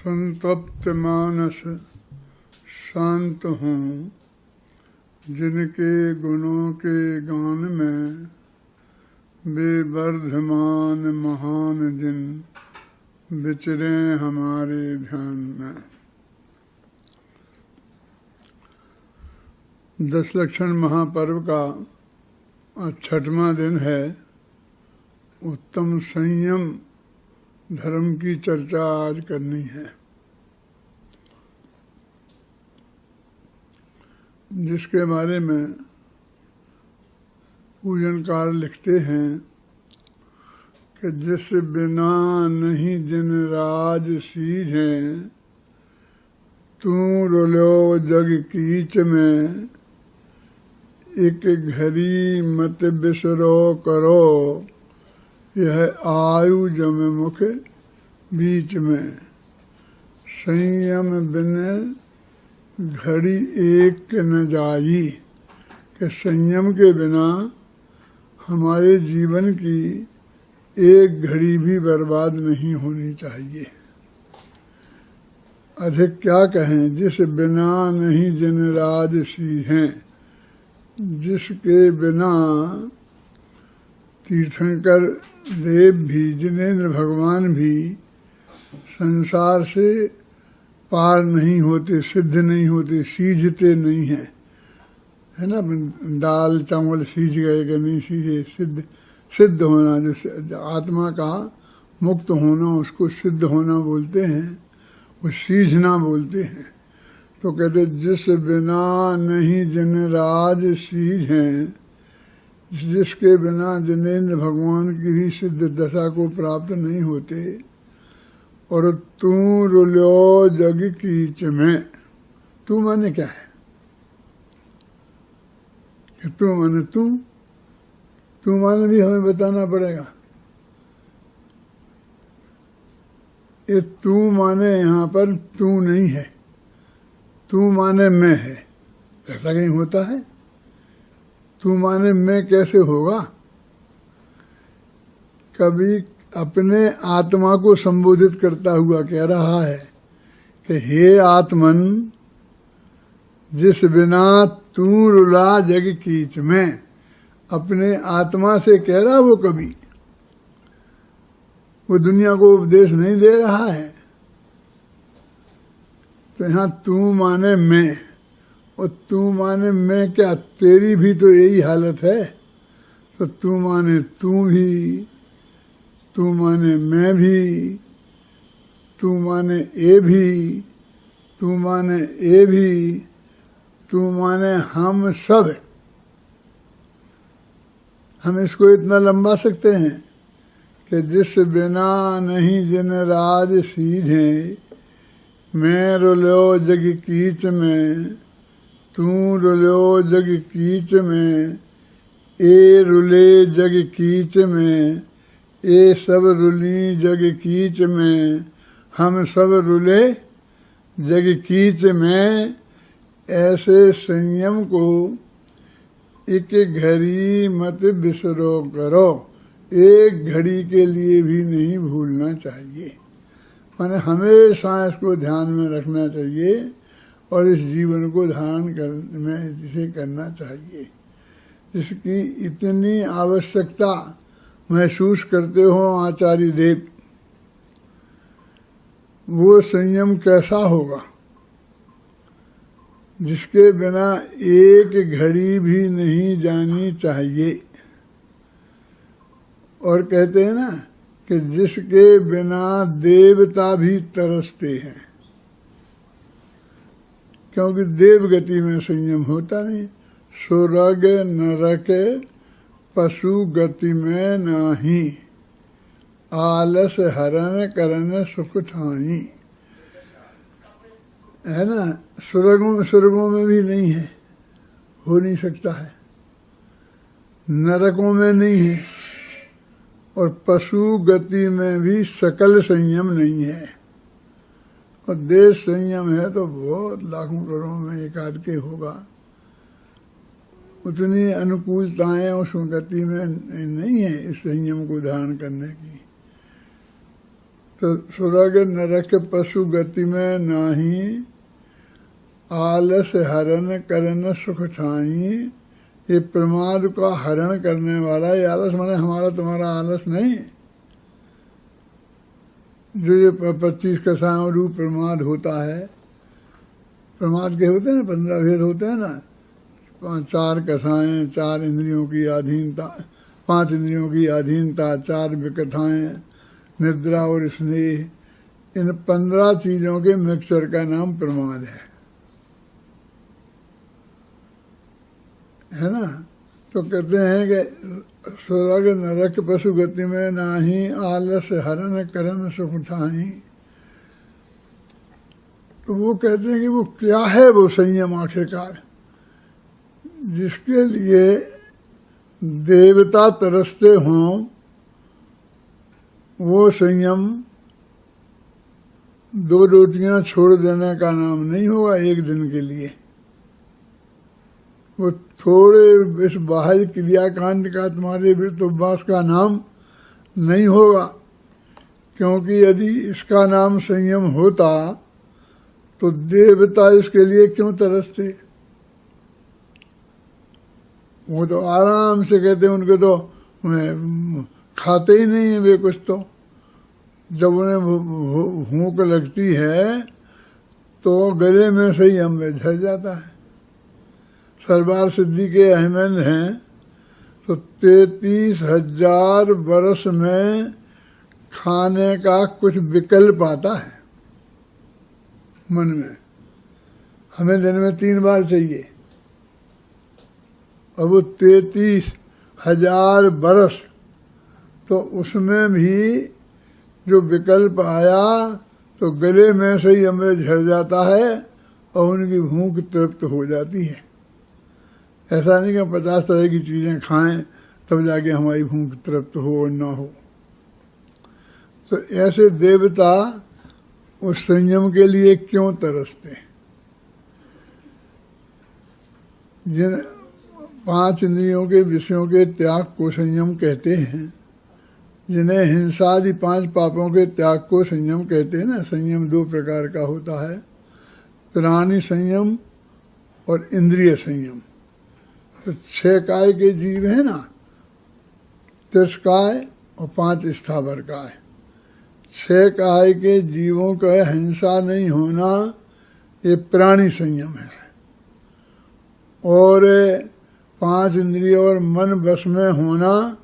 संतप्त मानस शांत हूँ, जिनके गुणों के गान में बेवर्धमान महान जिन विचरे हमारे ध्यान में। दशलक्षण महापर्व का आज 6वां दिन है। उत्तम संयम धर्म की चर्चा आज करनी है, जिसके बारे में पूजनकार लिखते हैं कि जिस बिना नहीं जिन राज सीझें, तू रुलो जग कीच में, एक घड़ी मत बिसरो करो, यह आयु जम मुख बीच में। संयम बिन घड़ी एक न जाई, कि संयम के बिना हमारे जीवन की एक घड़ी भी बर्बाद नहीं होनी चाहिए। अधिक क्या कहें, जिस बिना नहीं जिन राज सीझें, जिसके बिना तीर्थंकर देव भी, जिनेंद्र भगवान भी संसार से पार नहीं होते, सिद्ध नहीं होते, सीझते नहीं हैं, है ना। दाल चावल सीझ गए कि नहीं सीझे, सिद्ध होना, जो आत्मा का मुक्त होना, उसको सिद्ध होना बोलते हैं, वो सीझना बोलते हैं। तो कहते जिस बिना नहीं जिन राज सीझें, जिसके बिना जिनेंद्र भगवान की भी सिद्ध दशा को प्राप्त नहीं होते। और तू रुलो जग कीच में, तू माने क्या है कि तू माने तू माने भी हमें बताना पड़ेगा। ये तू माने यहाँ पर तू नहीं है, तू माने मैं है, ऐसा कहीं होता है? तू माने मैं कैसे होगा? कभी अपने आत्मा को संबोधित करता हुआ कह रहा है कि हे आत्मन, जिस बिना तू रुला जग कीच में, अपने आत्मा से कह रहा वो कभी, वो दुनिया को उपदेश नहीं दे रहा है। तो यहाँ तू माने मैं, और तू माने मैं क्या, तेरी भी तो यही हालत है। तो तू माने तू भी, तू माने मैं भी, तू माने ए भी, तू माने ए भी, तू माने हम सब। हम इसको इतना लंबा सकते हैं कि जिस बिना नहीं जिन राज सीझें, मैं रुलो जग कीच में, तू रुलो जग कीच में, ए रुले जग कीच में, ए सब रुली जग कीच में, हम सब रुले जग कीच में। ऐसे संयम को एक घड़ी मत बिसरो करो, एक घड़ी के लिए भी नहीं भूलना चाहिए। माने हमेशा इसको ध्यान में रखना चाहिए और इस जीवन को धारण में जिसे करना चाहिए। इसकी इतनी आवश्यकता महसूस करते हो आचार्य देव। वो संयम कैसा होगा जिसके बिना एक घड़ी भी नहीं जानी चाहिए। और कहते हैं ना कि जिसके बिना देवता भी तरसते हैं, क्योंकि देव गति में संयम होता नहीं। स्वर्ग नरक पशु गति में नाही, आलस हरण करन सुख ठाई, है ना। स्वर्गों में भी नहीं है, हो नहीं सकता है, नरकों में नहीं है, और पशु गति में भी सकल संयम नहीं है। और देश संयम है तो बहुत लाखों करोड़ों में एक आध के होगा। उतनी अनुकूलताएं उस गति में नहीं है इस संयम को धारण करने की। तो स्वर्ग नरक पशु गति में नाही, आलस हरण करन सुख ठाई। ये प्रमाद का हरण करने वाला, ये आलस माने हमारा तुम्हारा आलस नहीं, जो ये 25 कसायों रूप प्रमाद होता है। प्रमाद के होते हैं ना, 15 भेद होते हैं ना, 4 कसाएं, 4 इंद्रियों की अधीनता, 5 इंद्रियों की अधीनता, 4 विकथाएं, निद्रा और स्नेह, इन 15 चीजों के मिक्सचर का नाम प्रमाद है ना। तो कहते हैं कि स्वर्ग नरक पशु गति में नाही, आलस हरण करन सुख ठाई। तो वो कहते हैं कि वो क्या है वो संयम आखिरकार, जिसके लिए देवता तरसते हों। वो संयम 2 रोटियां छोड़ देने का नाम नहीं होगा एक दिन के लिए। वो थोड़े इस बाह्य क्रियाकांड का तुम्हारे वृत्तोपवास का नाम नहीं होगा, क्योंकि यदि इसका नाम संयम होता तो देवता इसके लिए क्यों तरसते। वो तो आराम से कहते हैं, उनके तो खाते ही नहीं है वे कुछ। तो जब उन्हें भूख लगती है तो गले में से ही अमृत झड़ जाता है। सरबार सिद्धि के अहमद हैं तो 33,000 वर्ष में खाने का कुछ विकल्प आता है मन में। हमें दिन में 3 बार चाहिए, और वो 33,000 वर्ष, तो उसमें भी जो विकल्प आया तो गले में से ही अमृत झड़ जाता है और उनकी भूख तृप्त हो जाती है। ऐसा नहीं कि 50 तरह की चीजें खाएं तब जाके हमारी भूख तृप्त हो और ना हो। तो ऐसे देवता उस संयम के लिए क्यों तरसते। जिन 5 इंद्रियों के विषयों के त्याग को संयम कहते हैं, जिन्हें हिंसा आदि 5 पापों के त्याग को संयम कहते हैं ना। संयम 2 प्रकार का होता है, प्राणी संयम और इंद्रिय संयम। तो 6 काय के जीव है ना, 30 काय और 5 स्थावर काय। 6 काय के जीवों का हिंसा नहीं होना ये प्राणी संयम है, और 5 इंद्रिय और मन वश में होना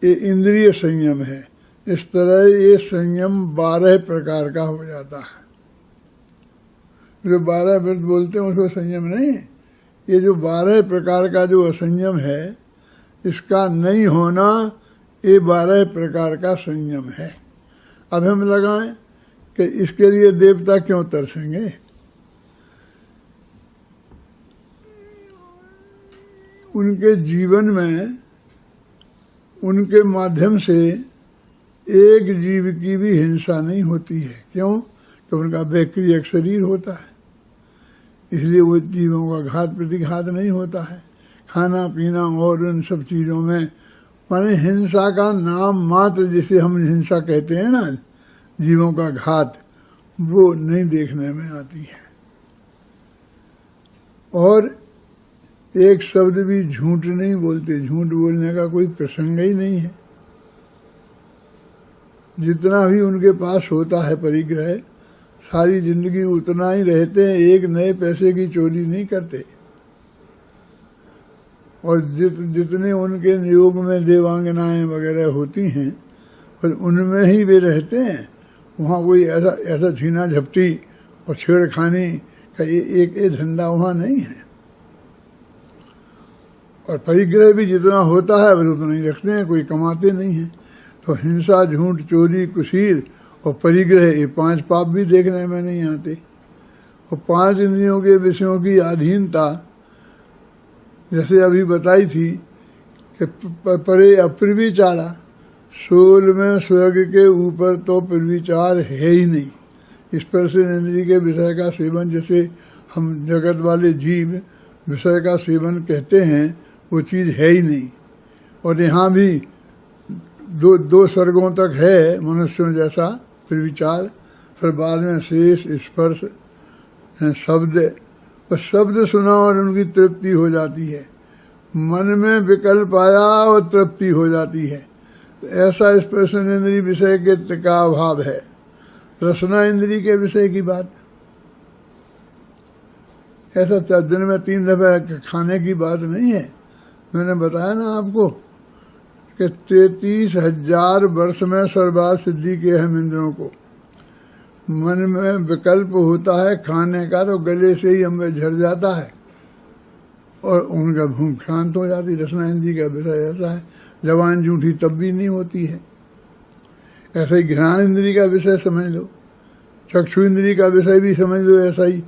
ये इंद्रिय संयम है। इस तरह ये संयम 12 प्रकार का हो जाता है। जो 12 व्रत बोलते हैं उसको संयम नहीं, ये जो 12 प्रकार का जो असंयम है इसका नहीं होना ये 12 प्रकार का संयम है। अब हम लगाएं कि इसके लिए देवता क्यों तरसेंगे। उनके जीवन में उनके माध्यम से एक जीव की भी हिंसा नहीं होती है। क्यों? कि उनका वैक्रिय शरीर होता है, इसलिए वो जीवों का घात प्रतिघात नहीं होता है। खाना पीना और उन सब चीज़ों में माने हिंसा का नाम मात्र, जिसे हम हिंसा कहते हैं ना, जीवों का घात, वो नहीं देखने में आती है। और एक शब्द भी झूठ नहीं बोलते, झूठ बोलने का कोई प्रसंग ही नहीं है। जितना भी उनके पास होता है परिग्रह, सारी जिंदगी उतना ही रहते हैं, एक नए पैसे की चोरी नहीं करते। और जितने उनके नियोग में देवांगनाएं वगैरह होती हैं, और उनमें ही वे रहते हैं। वहाँ कोई ऐसा छीना झपटी और छेड़खानी का एक धंधा वहाँ नहीं है। और परिग्रह भी जितना होता है बस उतना ही रखते हैं, कोई कमाते नहीं हैं। तो हिंसा, झूठ, चोरी, कुशील और परिग्रह, ये 5 पाप भी देखने में नहीं आते। और 5 इंद्रियों के विषयों की अधीनता, जैसे अभी बताई थी कि परे अप्रविचारा, सोल में स्वर्ग के ऊपर तो प्रविचार है ही नहीं। स्पर्श इंद्रिय के विषय का सेवन, जैसे हम जगत वाले जीव विषय का सेवन कहते हैं, वो चीज़ है ही नहीं। और यहाँ भी दो स्वर्गों तक है मनुष्यों जैसा, फिर विचार, फिर बाद में शेष, स्पर्श, शब्द। बस शब्द सुना और उनकी तृप्ति हो जाती है। मन में विकल्प आया और तृप्ति हो जाती है। तो ऐसा स्पर्शन इंद्रिय विषय के का अभाव है। रसना इंद्रिय के विषय की बात, ऐसा दिन में 3 दफे खाने की बात नहीं है। मैंने बताया ना आपको कि 33,000 वर्ष में सर्वार्थ सिद्धि के हम इंद्रों को मन में विकल्प होता है खाने का, तो गले से ही अमृत झड़ जाता है और उनका भूख शांत हो जाती। रसना इंद्रिय का विषय ऐसा है। जबान झूठी तब भी नहीं होती है। ऐसा ही घ्राण इंद्रिय का विषय समझ लो, चक्षु इंद्रिय का विषय भी समझ लो। ऐसा ही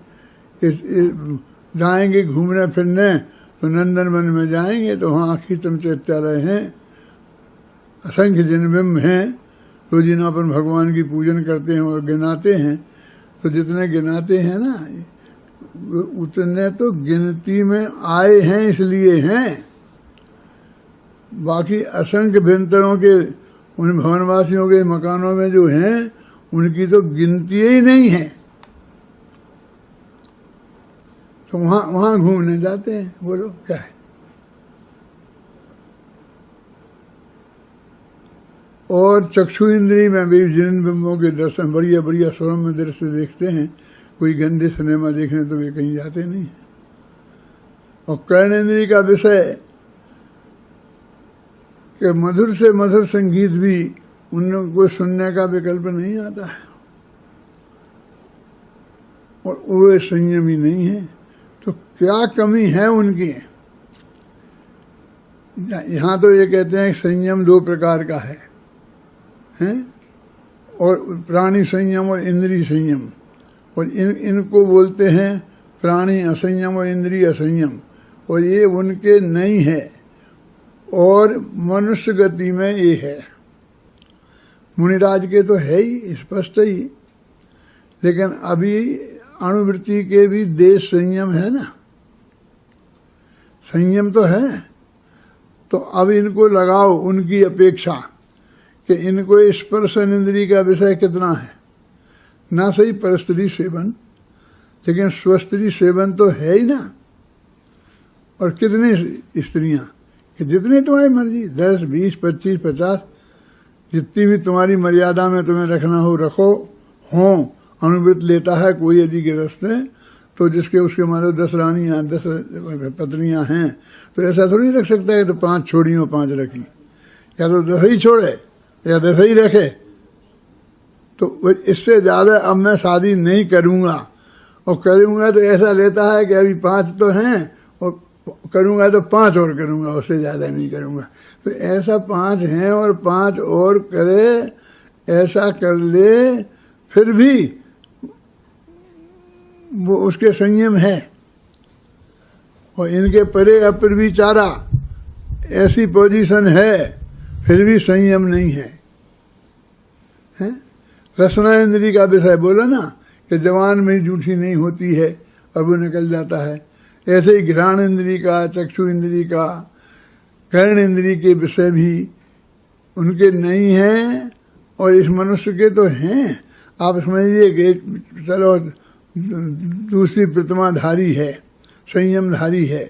जाएंगे घूमने फिरने तो नंदन वन में जाएंगे तो वहाँ कीर्तन चैत्यालय हैं, असंख्य जन्म हैं। रोजीना अपन भगवान की पूजन करते हैं और गिनाते हैं। तो जितने गिनाते हैं ना उतने तो गिनती में आए हैं इसलिए हैं। बाकी असंख्य भिन्नतरों के उन भवनवासियों के मकानों में जो हैं उनकी तो गिनती ही नहीं है। तो वहाँ घूमने जाते हैं। बोलो क्या है। और चक्षु इंद्रिय में भी जिन बिंबों के दर्शन बढ़िया बढ़िया स्वरम दृश्य देखते हैं। कोई गंदे सिनेमा देखने तो वे कहीं जाते नहीं हैं। और कर्ण इंद्रिय का विषय कि मधुर से मधुर संगीत भी उनको सुनने का विकल्प नहीं आता है और वो संयमी नहीं है। तो क्या कमी है उनकी। यहाँ तो ये कहते हैं संयम 2 प्रकार का है, और प्राणी संयम और इंद्रिय संयम। और इनको बोलते हैं प्राणी असंयम और इंद्रिय असंयम, और ये उनके नहीं है और मनुष्य गति में ये है। मुनिराज के तो है ही स्पष्ट ही, लेकिन अभी अणुवृत्ति के भी देश संयम है ना, संयम तो है। तो अब इनको लगाओ उनकी अपेक्षा कि इनको स्पर्शन इंद्रिय का विषय कितना है। ना सही परस्त्री सेवन, लेकिन स्वस्त्री सेवन तो है ही ना। और कितनी स्त्रियां कि जितनी तुम्हारी मर्जी, 10, 20, 25, 50, जितनी भी तुम्हारी मर्यादा में तुम्हें रखना हो रखो। हो अनुवृत्त लेता है कोई यदि गृहस्थ है तो जिसके उसके मानो 10 रानियां 10 पत्नियां हैं तो ऐसा थोड़ी रख सकता है तो 5 छोड़ी और 5 रखी। या तो 10 ही छोड़े या 10 ही रखे। तो इससे ज़्यादा अब मैं शादी नहीं करूँगा, और करूँगा तो ऐसा लेता है कि अभी 5 तो हैं और करूँगा तो 5 और करूँगा, उससे ज़्यादा नहीं करूँगा। तो ऐसा 5 हैं और 5 और करे, ऐसा कर ले, फिर भी वो उसके संयम है। और इनके परे अपर विचारा ऐसी पोजीशन है, फिर भी संयम नहीं है। रसना इंद्रिय का विषय बोला ना कि जवान में जूठी नहीं होती है और वो निकल जाता है। ऐसे ही घ्राण इंद्रिय का, चक्षु इंद्रिय का, कर्ण इंद्रिय के विषय भी उनके नहीं हैं और इस मनुष्य के तो हैं। आप समझिए कि चलो दूसरी प्रतिमाधारी है, संयमधारी है,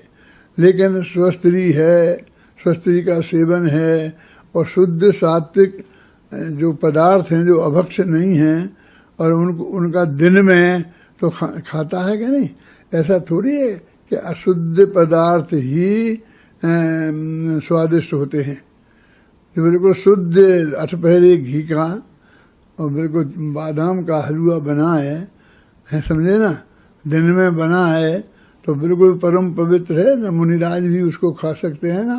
लेकिन स्वस्त्री है, स्वस्त्री का सेवन है और शुद्ध सात्विक जो पदार्थ हैं जो अभक्ष नहीं हैं और उनका दिन में तो खाता है कि नहीं। ऐसा थोड़ी है कि अशुद्ध पदार्थ ही स्वादिष्ट होते हैं। जो बिल्कुल शुद्ध 8 पहरे घी का और बिल्कुल बादाम का हलवा बना है समझे ना, दिन में बना है तो बिल्कुल परम पवित्र है ना। मुनिराज भी उसको खा सकते हैं ना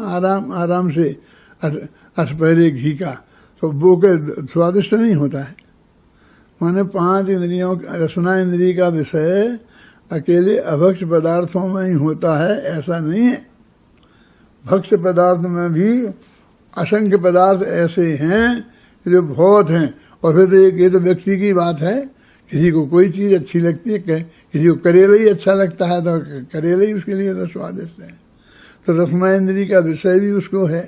आराम से 8 पहरे घी का, तो वो के स्वादिष्ट नहीं होता है। माने 5 इंद्रियों रसना इंद्रिय का विषय अकेले अभक्ष पदार्थों में ही होता है ऐसा नहीं है। भक्ष्य पदार्थ में भी असंख्य पदार्थ ऐसे हैं जो बहुत हैं। और फिर तो ये तो व्यक्ति की बात है, किसी को कोई चीज़ अच्छी लगती है, किसी को करेला ही अच्छा लगता है तो करेला ही उसके लिए तो स्वादिष्ट है। तो रसना इंद्रिय का विषय भी उसको है।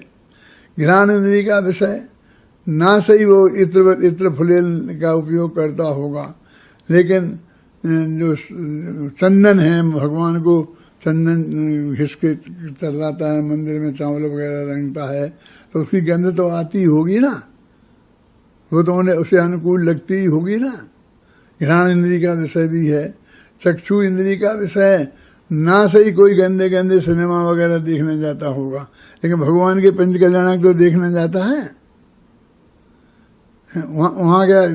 घ्राण इंद्रिय का विषय ना सही वो इत्र फुलेल का उपयोग करता होगा, लेकिन जो चंदन है, भगवान को चंदन घिस के चढ़ाता है, मंदिर में चावल वगैरह रंगता है, तो उसकी गंध तो आती होगी ना, वो तो उन्हें उसे अनुकूल लगती ही होगी ना। घ्राण इंद्री का विषय भी है, चक्षु इंद्री का विषय है। ना सही कोई गंदे गंदे सिनेमा वगैरह देखने जाता होगा, लेकिन भगवान के पंच कल्याणक तो देखने जाता है। वहाँ क्या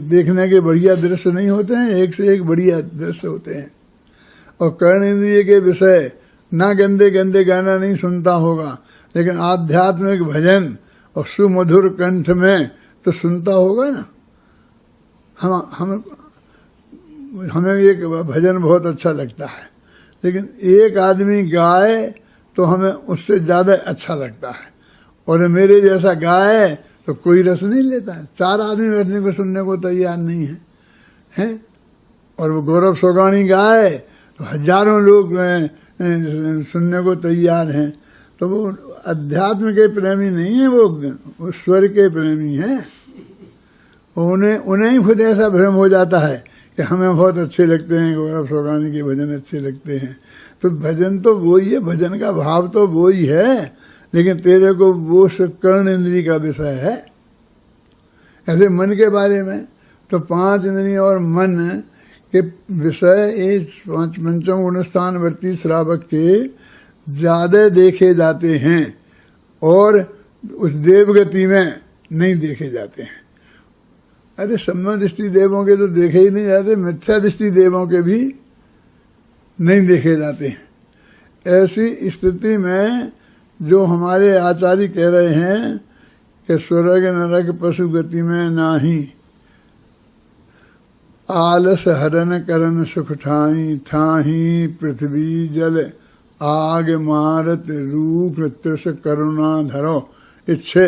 देखने के बढ़िया दृश्य नहीं होते हैं, एक से एक बढ़िया दृश्य होते हैं। और कर्ण इंद्रिय के विषय ना गंदे गंदे गाना नहीं सुनता होगा, लेकिन आध्यात्मिक भजन और सुमधुर कंठ में तो सुनता होगा ना। हमें एक भजन बहुत अच्छा लगता है, लेकिन एक आदमी गाए तो हमें उससे ज़्यादा अच्छा लगता है, और मेरे जैसा गाए तो कोई रस नहीं लेता है। 4 आदमी बैठने को सुनने को तैयार नहीं है, हैं? और वो गौरव सोगानी गाए तो हजारों लोग सुनने को तैयार हैं। तो वो अध्यात्म के प्रेमी नहीं है, वो स्वर के प्रेमी हैं। उन्हें ही खुद ऐसा भ्रम हो जाता है कि हमें बहुत अच्छे लगते हैं, गौरव सोगानी के भजन अच्छे लगते हैं। तो भजन तो वही है, भजन का भाव तो वही है, लेकिन तेरे को वो कर्ण इंद्री का विषय है। ऐसे मन के बारे में तो 5 इंद्रिय और मन के विषय इस पंचम गुणस्थान वर्ती श्रावक के ज्यादा देखे जाते हैं, और उस देवगति में नहीं देखे जाते हैं। अरे सम्य दृष्टि देवों के तो देखे ही नहीं जाते, मिथ्या दृष्टि देवों के भी नहीं देखे जाते हैं। ऐसी स्थिति में जो हमारे आचार्य कह रहे हैं कि स्वर्ग नरक पशु गति में नाही, आलस हरन करन सुख ठाई, ठाही पृथ्वी जल आग मारत रूख त्रिश करुणा धरो। ये 6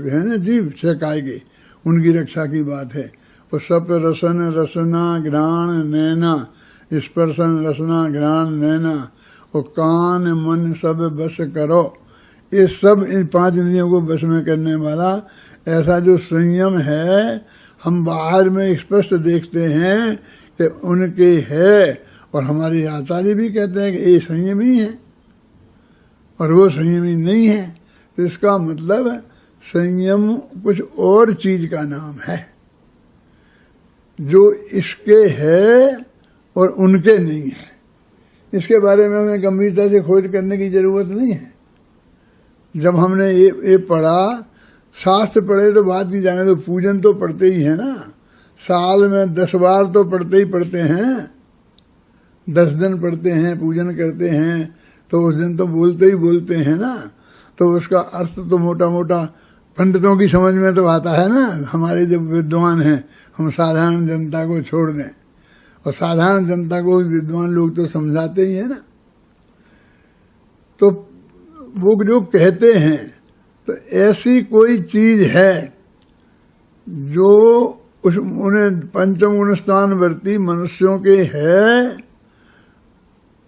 है ना जीव, 6 काय के, उनकी रक्षा की बात है। वो सप रसन रसना घ्राण नैना, स्पर्शन रसना घ्राण नैना, वो कान मन सब बस करो। ये सब इन 5 इंद्रियों को बस में करने वाला ऐसा जो संयम है, हम बाहर में स्पष्ट देखते हैं कि उनके है, और हमारे आचार्य भी कहते हैं कि ये संयमी है और वो संयमी नहीं है। तो इसका मतलब संयम कुछ और चीज का नाम है, जो इसके है और उनके नहीं है। इसके बारे में हमें गंभीरता से खोज करने की जरूरत नहीं है। जब हमने ये पढ़ा, शास्त्र पढ़े तो बात की जाने, तो पूजन तो पढ़ते ही है ना, साल में 10 बार तो पढ़ते ही पढ़ते हैं, 10 दिन पढ़ते हैं, पूजन करते हैं, तो उस दिन तो बोलते ही बोलते हैं ना। तो उसका अर्थ तो मोटा मोटा पंडितों की समझ में तो आता है ना। हमारे जो विद्वान हैं, हम साधारण जनता को छोड़ दें, और साधारण जनता को विद्वान लोग तो समझाते ही है ना। तो वो जो कहते हैं, तो ऐसी कोई चीज है जो उन्हें पंचम गुणस्थान वर्ती मनुष्यों के है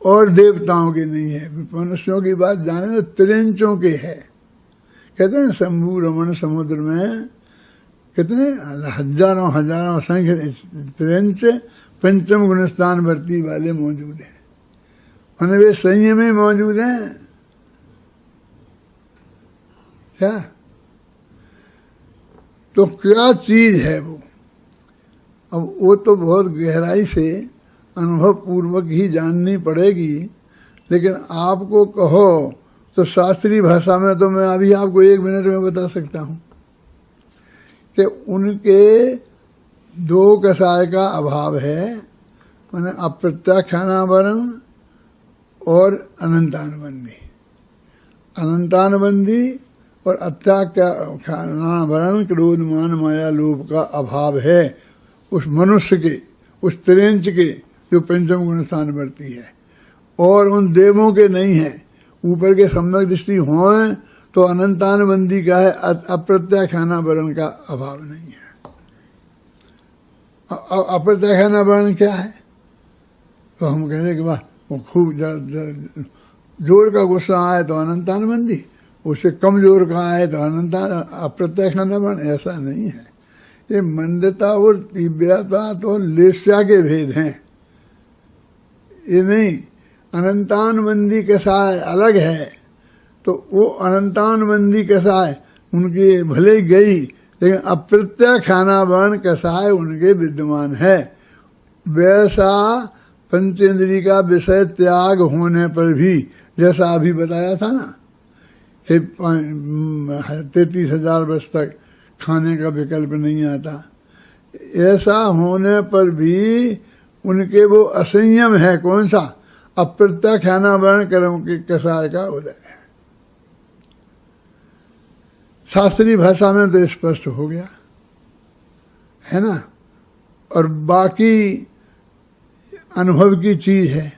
और देवताओं के नहीं है। मनुष्यों की बात जाने तो त्रिंचों के है। कहते हैं शंभु रमन समुद्र में कितने हजारों हजारों संख्य त्रिंच पंचम गुणस्थान वर्ती वाले मौजूद हैं, माने वे संयम में मौजूद हैं। क्या तो क्या चीज है वो? अब वो तो बहुत गहराई से अनुभव पूर्वक ही जाननी पड़ेगी, लेकिन आपको कहो तो शास्त्रीय भाषा में तो मैं अभी आपको 1 मिनट में बता सकता हूं कि उनके 2 कषाय का अभाव है, माने अप्रत्याख्यानावरण और अनंतानुबंधी। अनंतानुबंधी और अत्याख्यानावरण क्रोध मान माया लोभ का अभाव है उस मनुष्य के, उस त्रिंच के जो पंचम गुणस्थान वर्ती है, और उन देवों के नहीं है। ऊपर के सम्यक दृष्टि हो तो अनंतानुबंधी का है, अप्रत्याख्यानावरण का अभाव नहीं है। अप्रत्याख्यानावरण क्या है? तो हम कहें कि वाह वो खूब जोर का गुस्सा आए तो अनंतानुबंधी, उसे कमजोर कहा है तो अनंता अप्रत्यय खाना बन, ऐसा नहीं है। ये मंदता और तीव्रता तो लेस्या के भेद हैं, ये नहीं। अनंतानबंदी कसाय अलग है, तो वो अनंतानबंदी कसाय उनके भले गई, लेकिन अप्रत्यय खाना वर्ण कसाय उनके विद्यमान है। वैसा पंचेंद्री का विषय त्याग होने पर भी, जैसा अभी बताया था ना, 33,000 वर्ष तक खाने का विकल्प नहीं आता, ऐसा होने पर भी उनके वो असंयम है। कौन सा? अप्रत्यय खाना वर्ण कर्म के कसाय का उदय। शास्त्रीय भाषा में तो स्पष्ट हो गया है ना। और बाकी अनुभव की चीज है,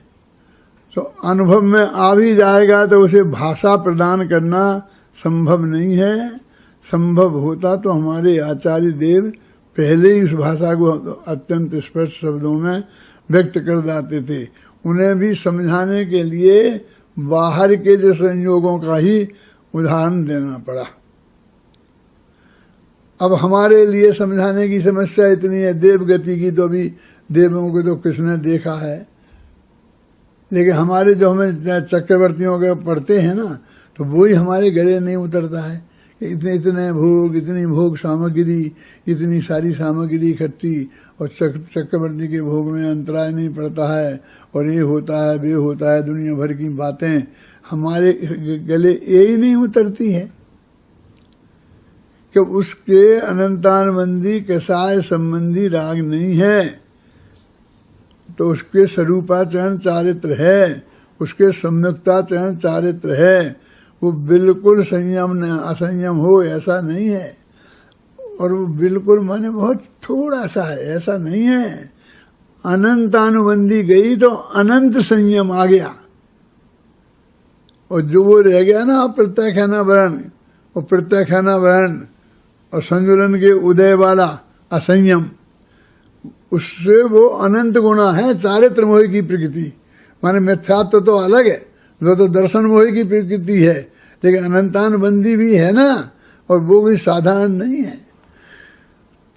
तो अनुभव में आ भी जाएगा तो उसे भाषा प्रदान करना संभव नहीं है। संभव होता तो हमारे आचार्य देव पहले ही उस भाषा को अत्यंत स्पष्ट शब्दों में व्यक्त कर देते थे। उन्हें भी समझाने के लिए बाहर के जो संयोगों का ही उदाहरण देना पड़ा। अब हमारे लिए समझाने की समस्या इतनी है, देवगति की तो अभी देवों को तो किसने देखा है, लेकिन हमारे जो हमें चक्रवर्तियों के पढ़ते हैं ना, तो वो ही हमारे गले नहीं उतरता है। इतने भोग, इतनी भोग सामग्री, इतनी सारी सामग्री इकट्ठी, और चक्रवर्ती के भोग में अंतराय नहीं पड़ता है, और ये होता है वे होता है, दुनिया भर की बातें हमारे गले यही नहीं उतरती है कि उसके अनंतानबंदी कसाय संबंधी राग नहीं है, तो उसके स्वरूपाचरण चारित्र है, उसके सम्यक्ताचरण चारित्र है। वो बिल्कुल संयम न असंयम हो ऐसा नहीं है, और वो बिल्कुल माने बहुत थोड़ा सा है ऐसा नहीं है। अनंतानुबंधी गई तो अनंत संयम आ गया, और जो वो रह गया ना प्रत्यय खाना वर्ण, वो प्रत्यय खाना वर्ण और संजुलन के उदय वाला असंयम, उससे वो अनंत गुणा है। चारित्र मोह की प्रकृति माने मिथ्यात्व तो अलग है, वो तो दर्शन मोह की प्रकृति है, लेकिन अनंतानुबंधी भी है ना, और वो भी साधारण नहीं है।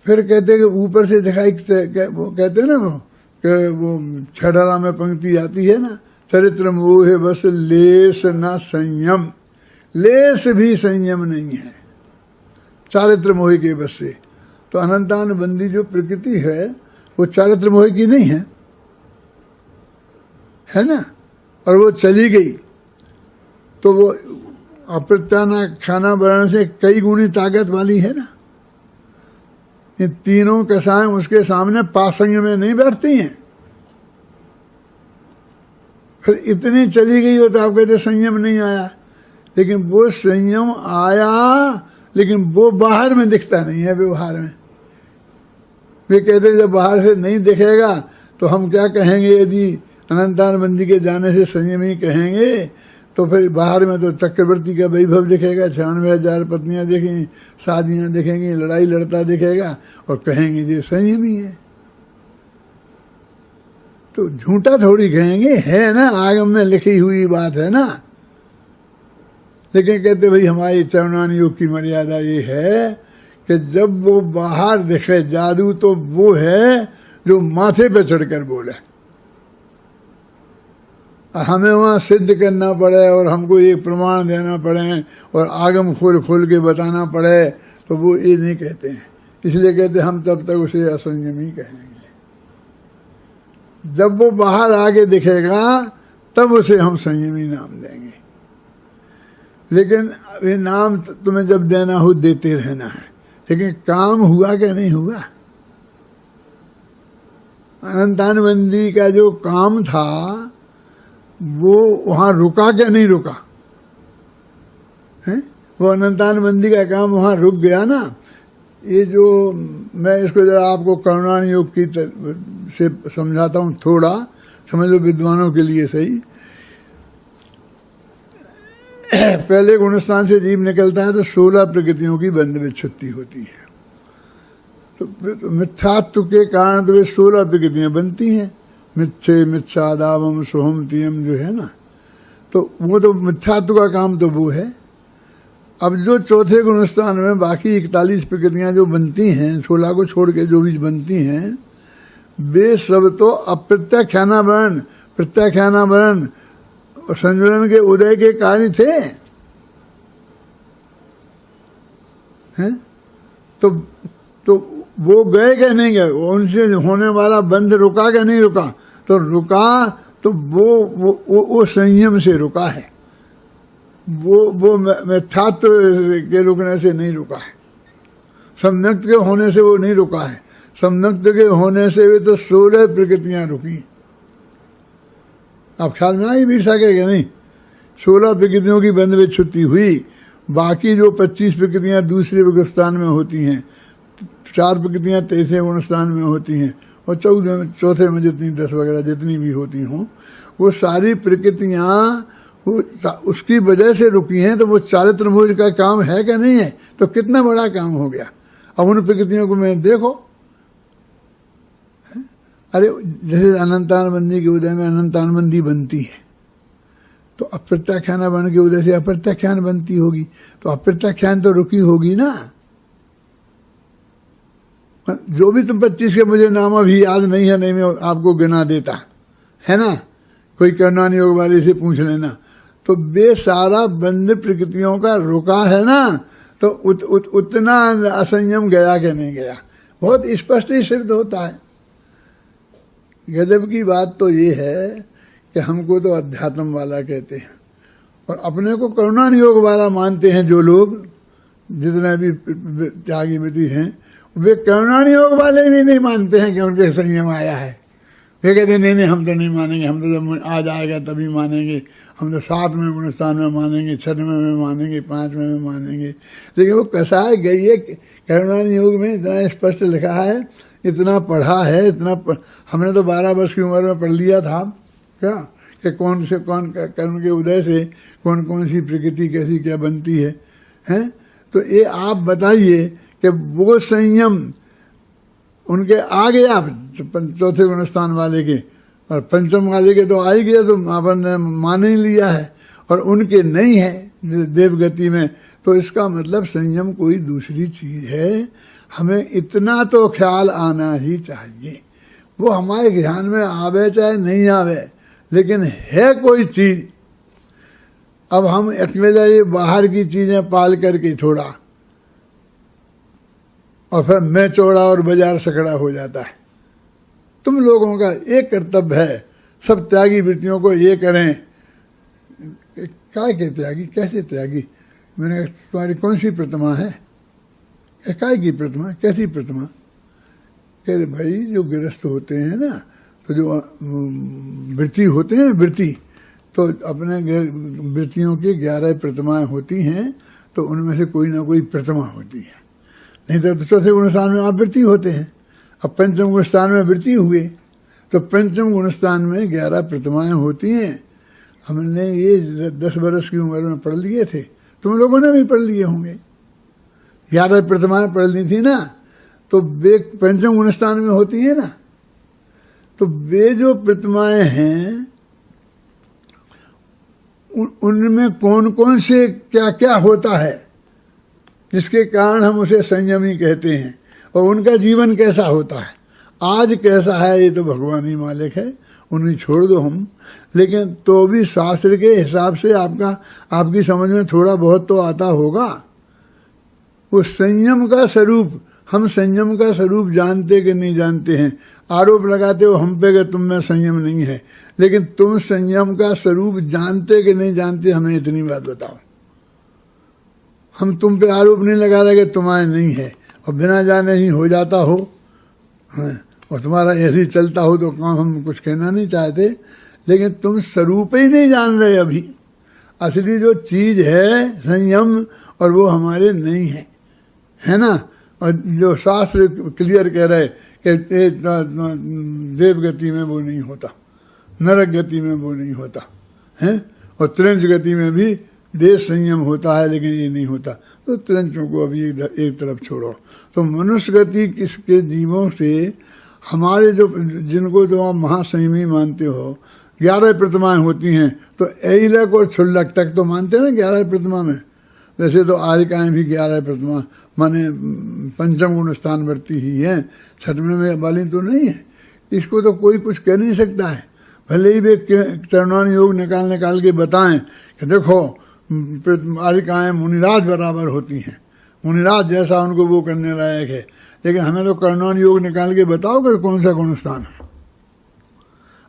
फिर कहते कि ऊपर से दिखाई, वो कहते ना वो छठला में पंक्ति आती है ना, चरित्र मोह बस लेस न संयम, लेस भी संयम नहीं है चारित्र मोह के बस से। तो अनंतानुबंधी जो प्रकृति है वो चारित्र मोह की नहीं है ना, और वो चली गई तो वो अप्रत्याना खाना वर्ण से कई गुणी ताकत वाली है ना। ये तीनों कसाएं उसके सामने पासंग में नहीं बैठती हैं। फिर इतनी चली गई हो तो आप कहते संयम नहीं आया, लेकिन वो संयम आया, लेकिन वो बाहर में दिखता नहीं है, व्यवहार में। वे कहते जब बाहर से नहीं दिखेगा तो हम क्या कहेंगे, यदि अनंतानुबंधी के जाने से संयम ही कहेंगे तो फिर बाहर में तो चक्रवर्ती का वैभव दिखेगा, 96,000 पत्नियां देखेंगी, शादियां देखेंगी, लड़ाई लड़ता दिखेगा, और कहेंगे ये संयमी है। तो झूठा थोड़ी कहेंगे, है ना, आगम में लिखी हुई बात है ना। लेकिन कहते भाई हमारी चरणान योग की मर्यादा ये है कि जब वो बाहर दिखे जादू तो वो है जो माथे पे चढ़कर बोले, हमें वहाँ सिद्ध करना पड़े और हमको एक प्रमाण देना पड़े और आगम खोल खोल के बताना पड़े, तो वो ये नहीं कहते हैं। इसलिए कहते हम तब तक उसे असंयमी कहेंगे। जब वो बाहर आके दिखेगा तब उसे हम संयमी नाम देंगे। लेकिन ये नाम तुम्हें जब देना हो देते रहना है, लेकिन काम हुआ क्या नहीं हुआ। अनंतानुबंधी का जो काम था वो वहां रुका क्या नहीं रुका है, वो अनंतानुबंधी का काम वहां रुक गया ना। ये जो मैं इसको जरा आपको करुणान योग की से समझाता हूँ, थोड़ा समझ लो विद्वानों के लिए सही। पहले गुणस्थान से जीव निकलता है तो 16 प्रकृतियों की बंध विच्छुत्ति होती है। तो मिथ्यात्व के कारण तो वे 16 प्रकृतियां बनती हैं। मिथ्ये मिथ्यादावम सोहम तियम जो है ना, तो वो तो मिथ्यात्व का काम तो वो है। अब जो चौथे गुणस्थान में बाकी 41 प्रकृतियां जो बनती हैं, 16 को छोड़ के जो भी बनती हैं, वे सब तो अप्रत्याख्यानावरण, प्रत्याख्यानावरण और संजलन के उदय के कार्य थे, हैं? तो वो गए क्या नहीं गए, उनसे होने वाला बंध रुका क्या नहीं रुका, तो रुका तो वो संयम से रुका है, वो मिथ्यात्व के रुकने से नहीं रुका है, सम्यक्त के होने से वो नहीं रुका है। सम्यक्त के होने से वे तो 16 प्रकृतियां रुकी। आप ख्याल में आई वीर सागर के नहीं, 16 प्रकृतियों की बंध विच्छुत्ति हुई, बाकी जो 25 प्रकृतियां दूसरे गुणस्थान में होती हैं, 4 प्रकृतियां तीसरे गुणस्थान में होती हैं, और चौथे में जितनी 10 वगैरह जितनी भी होती हों, वो सारी प्रकृतियां उसकी वजह से रुकी हैं। तो वो चारित्र भोज का काम है क्या नहीं है, तो कितना बड़ा काम हो गया। अब उन प्रकृतियों को मैं देखो, अरे जैसे अनंतानबंदी के उदय में अनंतानबंदी बनती है, तो अप्रत्याख्यान बन के उदय से अप्रत्याख्यान बनती होगी, तो अप्रत्याख्यान तो रुकी होगी ना। जो भी तुम 25 के मुझे नाम अभी याद नहीं है, नहीं मैं आपको गिना देता है ना, कोई कर्णान योग वाले से पूछ लेना। तो वे सारा बंध प्रकृतियों का रुका है ना, तो उतना असंयम गया कि नहीं गया, बहुत स्पष्ट ही सिद्ध होता है। गजब की बात तो ये है कि हमको तो अध्यात्म वाला कहते हैं और अपने को करुणान योग वाला मानते हैं। जो लोग जितने भी त्यागी विधि हैं, वे करुणान योग वाले भी नहीं मानते हैं कि उनके संयम आया है। वे कहते हैं नहीं हम तो नहीं मानेंगे, हम तो जब आ जाएगा तभी मानेंगे, हम तो 7वें गुणस्थान में मानेंगे, 6वें में मानेंगे, 5वें में मानेंगे। लेकिन वो कैसा है, गई है करुणान योग में इतना स्पष्ट लिखा है, इतना पढ़ा है, हमने तो 12 वर्ष की उम्र में पढ़ लिया था क्या, कि कौन से कौन कर्म के उदय से कौन कौन सी प्रकृति कैसी क्या बनती है, हैं? तो ये आप बताइए कि वो संयम उनके आ गया चौथे गुणस्थान वाले के, और पंचम वाले के तो आ ही गया, तो अपन ने मान ही लिया है, और उनके नहीं है देवगति में। तो इसका मतलब संयम कोई दूसरी चीज है। हमें इतना तो ख्याल आना ही चाहिए, वो हमारे ध्यान में आवे चाहे नहीं आवे, लेकिन है कोई चीज। अब हम अकेला ये बाहर की चीजें पाल करके थोड़ा, और फिर मैं चौड़ा और बाजार सकड़ा हो जाता है। तुम लोगों का एक कर्तव्य है, सब त्यागी वृत्तियों को ये करें। काय के त्यागी, कैसे त्यागी? मैंने तुम्हारी कौन सी प्रतिमा है? काय की प्रतिमा, कैसी प्रतिमा? कह रहे भाई जो गृहस्थ होते हैं ना, तो जो वृत्ति होते हैं ना, वृत्ति, तो अपने वृत्तियों की 11 प्रतिमाएं होती हैं, तो उनमें से कोई ना कोई प्रतिमा होती है। नहीं तो चौथे गुणस्थान में आप वृत्ति होते हैं। अब पंचम गुणस्थान में वृत्ति हुए, तो पंचम गुणस्थान में 11 प्रतिमाएं होती हैं। हमने ये 10 बरस की उम्र में पढ़ लिए थे, तुम लोगों ने भी पढ़ लिए होंगे। 11 प्रतिमाएं पढ़ ली थी ना, तो वे पंचम गुणस्थान में होती है ना। तो वे जो प्रतिमाएं हैं उनमें कौन कौन से क्या क्या होता है, जिसके कारण हम उसे संयमी कहते हैं, और उनका जीवन कैसा होता है, आज कैसा है, ये तो भगवान ही मालिक है, उन्हें छोड़ दो हम। लेकिन तो भी शास्त्र के हिसाब से आपकी समझ में थोड़ा बहुत तो आता होगा। उस संयम का स्वरूप, हम संयम का स्वरूप जानते कि नहीं जानते हैं? आरोप लगाते हो हम पे कि तुम में संयम नहीं है, लेकिन तुम संयम का स्वरूप जानते कि नहीं जानते, हमें इतनी बात बताओ। हम तुम पे आरोप नहीं लगा रहे कि तुम्हारे नहीं है, और बिना जाने ही हो जाता हो, और तुम्हारा ऐसे ही चलता हो, तो काम हम कुछ कहना नहीं चाहते। लेकिन तुम स्वरूप ही नहीं जान रहे अभी, असली जो चीज है संयम, और वो हमारे नहीं है ना। और जो शास्त्र क्लियर कह रहे कि देव गति में वो नहीं होता, नरक गति में वो नहीं होता है, और त्रिंच गति में भी देश संयम होता है, लेकिन ये नहीं होता। तो त्रिंचों को अभी एक तरफ छोड़ो। तो मनुष्य गति किसके जीवों से हमारे जो जिनको तो आप महासंयमी मानते हो, 11 प्रतिमाएं होती हैं, तो ऐलक और छुल्लक तक तो मानते हैं ना 11 प्रतिमा में। वैसे तो आर्यिकाएं भी 11 प्रतिमा माने पंचम गुण स्थान वर्ती ही है, छठवें में वाली तो नहीं है। इसको तो कोई कुछ कह नहीं सकता है, भले ही वे चरणान योग निकाल के बताएं कि देखो आर्यिकाएं मुनिराज बराबर होती हैं, मुनिराज जैसा उनको वो करने लायक है, लेकिन हमें तो कर्णान योग निकाल के बताओगे कौन सा गुणस्थान है।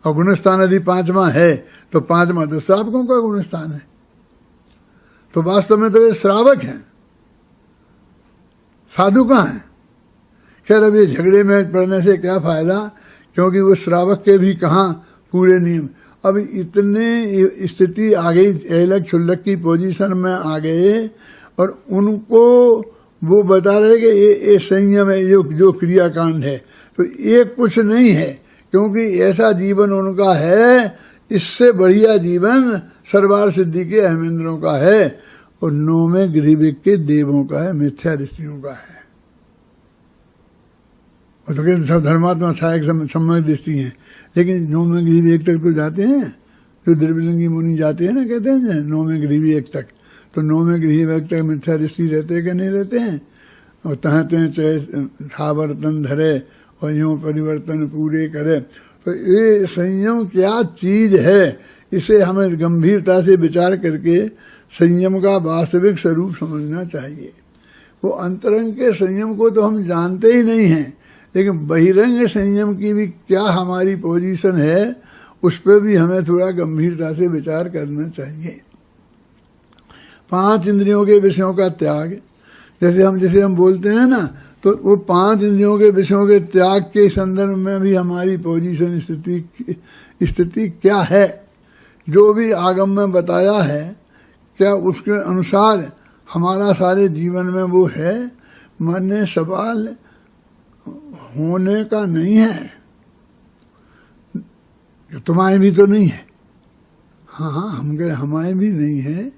और गुणस्थान यदि 5वां है तो 5वां तो श्रावकों का गुणस्थान है, तो वास्तव में तो ये श्रावक हैं, साधु कहाँ हैं। खैर अब ये झगड़े में पड़ने से क्या फायदा, क्योंकि वो श्रावक के भी कहाँ पूरे नियम। अब इतने स्थिति आ गई, एलक छुल्लक की पोजीशन में आ गए और उनको वो बता रहे कि ये संयम है, जो क्रियाकांड है, तो ये कुछ नहीं है, क्योंकि ऐसा जीवन उनका है, इससे बढ़िया जीवन सर्वार सिद्धि के अहमेंद्रों का है और 9वें गृहविक के देवों का है, मिथ्या दृष्टियों का है। वो तो कहते सब धर्मात्मा सहायक सम्यक दृष्टि है, लेकिन 9वें गृहविक तक तो जाते हैं, जो द्रविलिंगी मुनि जाते हैं ना, कहते हैं 9वें गृहविक तक, तो 9वें गृहविक तक मिथ्या दृष्टि रहते कि नहीं रहते हैं। और तहते हैं चाहे थावर्तन धरे और यूँ परिवर्तन पूरे करे। तो ये संयम क्या चीज है, इसे हमें गंभीरता से विचार करके संयम का वास्तविक स्वरूप समझना चाहिए। वो अंतरंग के संयम को तो हम जानते ही नहीं हैं, लेकिन बहिरंग संयम की भी क्या हमारी पोजीशन है, उस पर भी हमें थोड़ा गंभीरता से विचार करना चाहिए। 5 इंद्रियों के विषयों का त्याग, जैसे हम बोलते हैं ना, तो वो 5 इंद्रियों के विषयों के त्याग के संदर्भ में भी हमारी पोजीशन स्थिति क्या है, जो भी आगम में बताया है, क्या उसके अनुसार हमारा सारे जीवन में वो है। माने सवाल होने का नहीं है, तुम्हारे भी तो नहीं है। हाँ, हम कह हमारे भी नहीं है,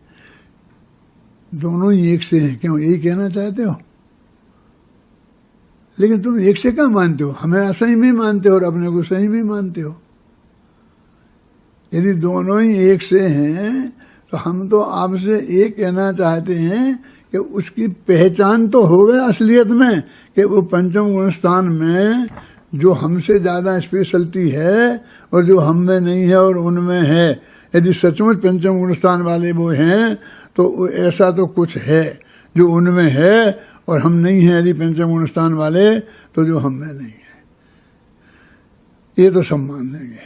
दोनों ही एक से हैं। क्यों, यही कहना चाहते हो? लेकिन तुम एक से क्या मानते हो? हमें असही में मानते हो और अपने को सही में मानते हो। यदि दोनों ही एक से हैं तो हम तो आपसे ये कहना चाहते हैं कि उसकी पहचान तो हो गया असलियत में, कि वो पंचम गुण स्थान में जो हमसे ज़्यादा स्पेशलिटी है और जो हम में नहीं है और उनमें है। यदि सचमुच पंचम गुण स्थान वाले वो हैं तो ऐसा तो कुछ है जो उनमें है और हम नहीं हैं। यदि पंचम गुण स्थान वाले तो जो हम में नहीं है, ये तो सब मान लेंगे।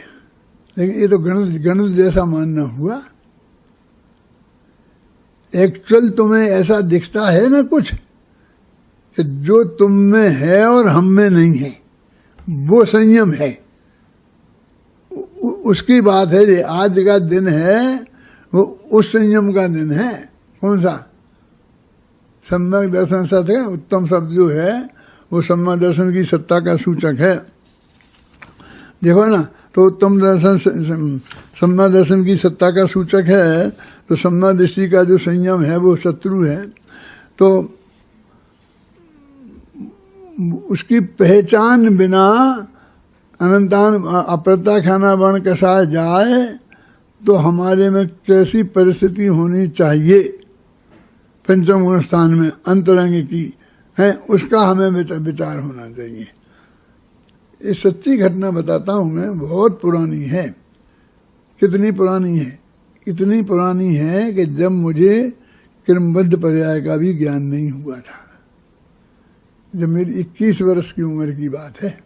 लेकिन ये तो गणित जैसा मानना हुआ। एक्चुअल तुम्हें ऐसा दिखता है ना कुछ, कि जो तुम में है और हम में नहीं है, वो संयम है। उसकी बात है। ये आज का दिन है वो उस संयम का दिन है। कौन सा? सम्यक दर्शन सत है। उत्तम शब्द जो है वो सम्यक दर्शन की सत्ता का सूचक है। देखो ना, तो उत्तम दर्शन सम्यक दर्शन की सत्ता का सूचक है, तो सम्यक दृष्टि का जो संयम है वो शत्रु है। तो उसकी पहचान बिना अनंतान अप्रता खाना बन कसा जाए तो हमारे में कैसी परिस्थिति होनी चाहिए पंचम गुण स्थान में अंतरंग की है, उसका हमें विचार होना चाहिए। ये सच्ची घटना बताता हूँ मैं, बहुत पुरानी है। कितनी पुरानी है? इतनी पुरानी है कि जब मुझे क्रमबद्ध पर्याय का भी ज्ञान नहीं हुआ था, जब मेरी 21 वर्ष की उम्र की बात है।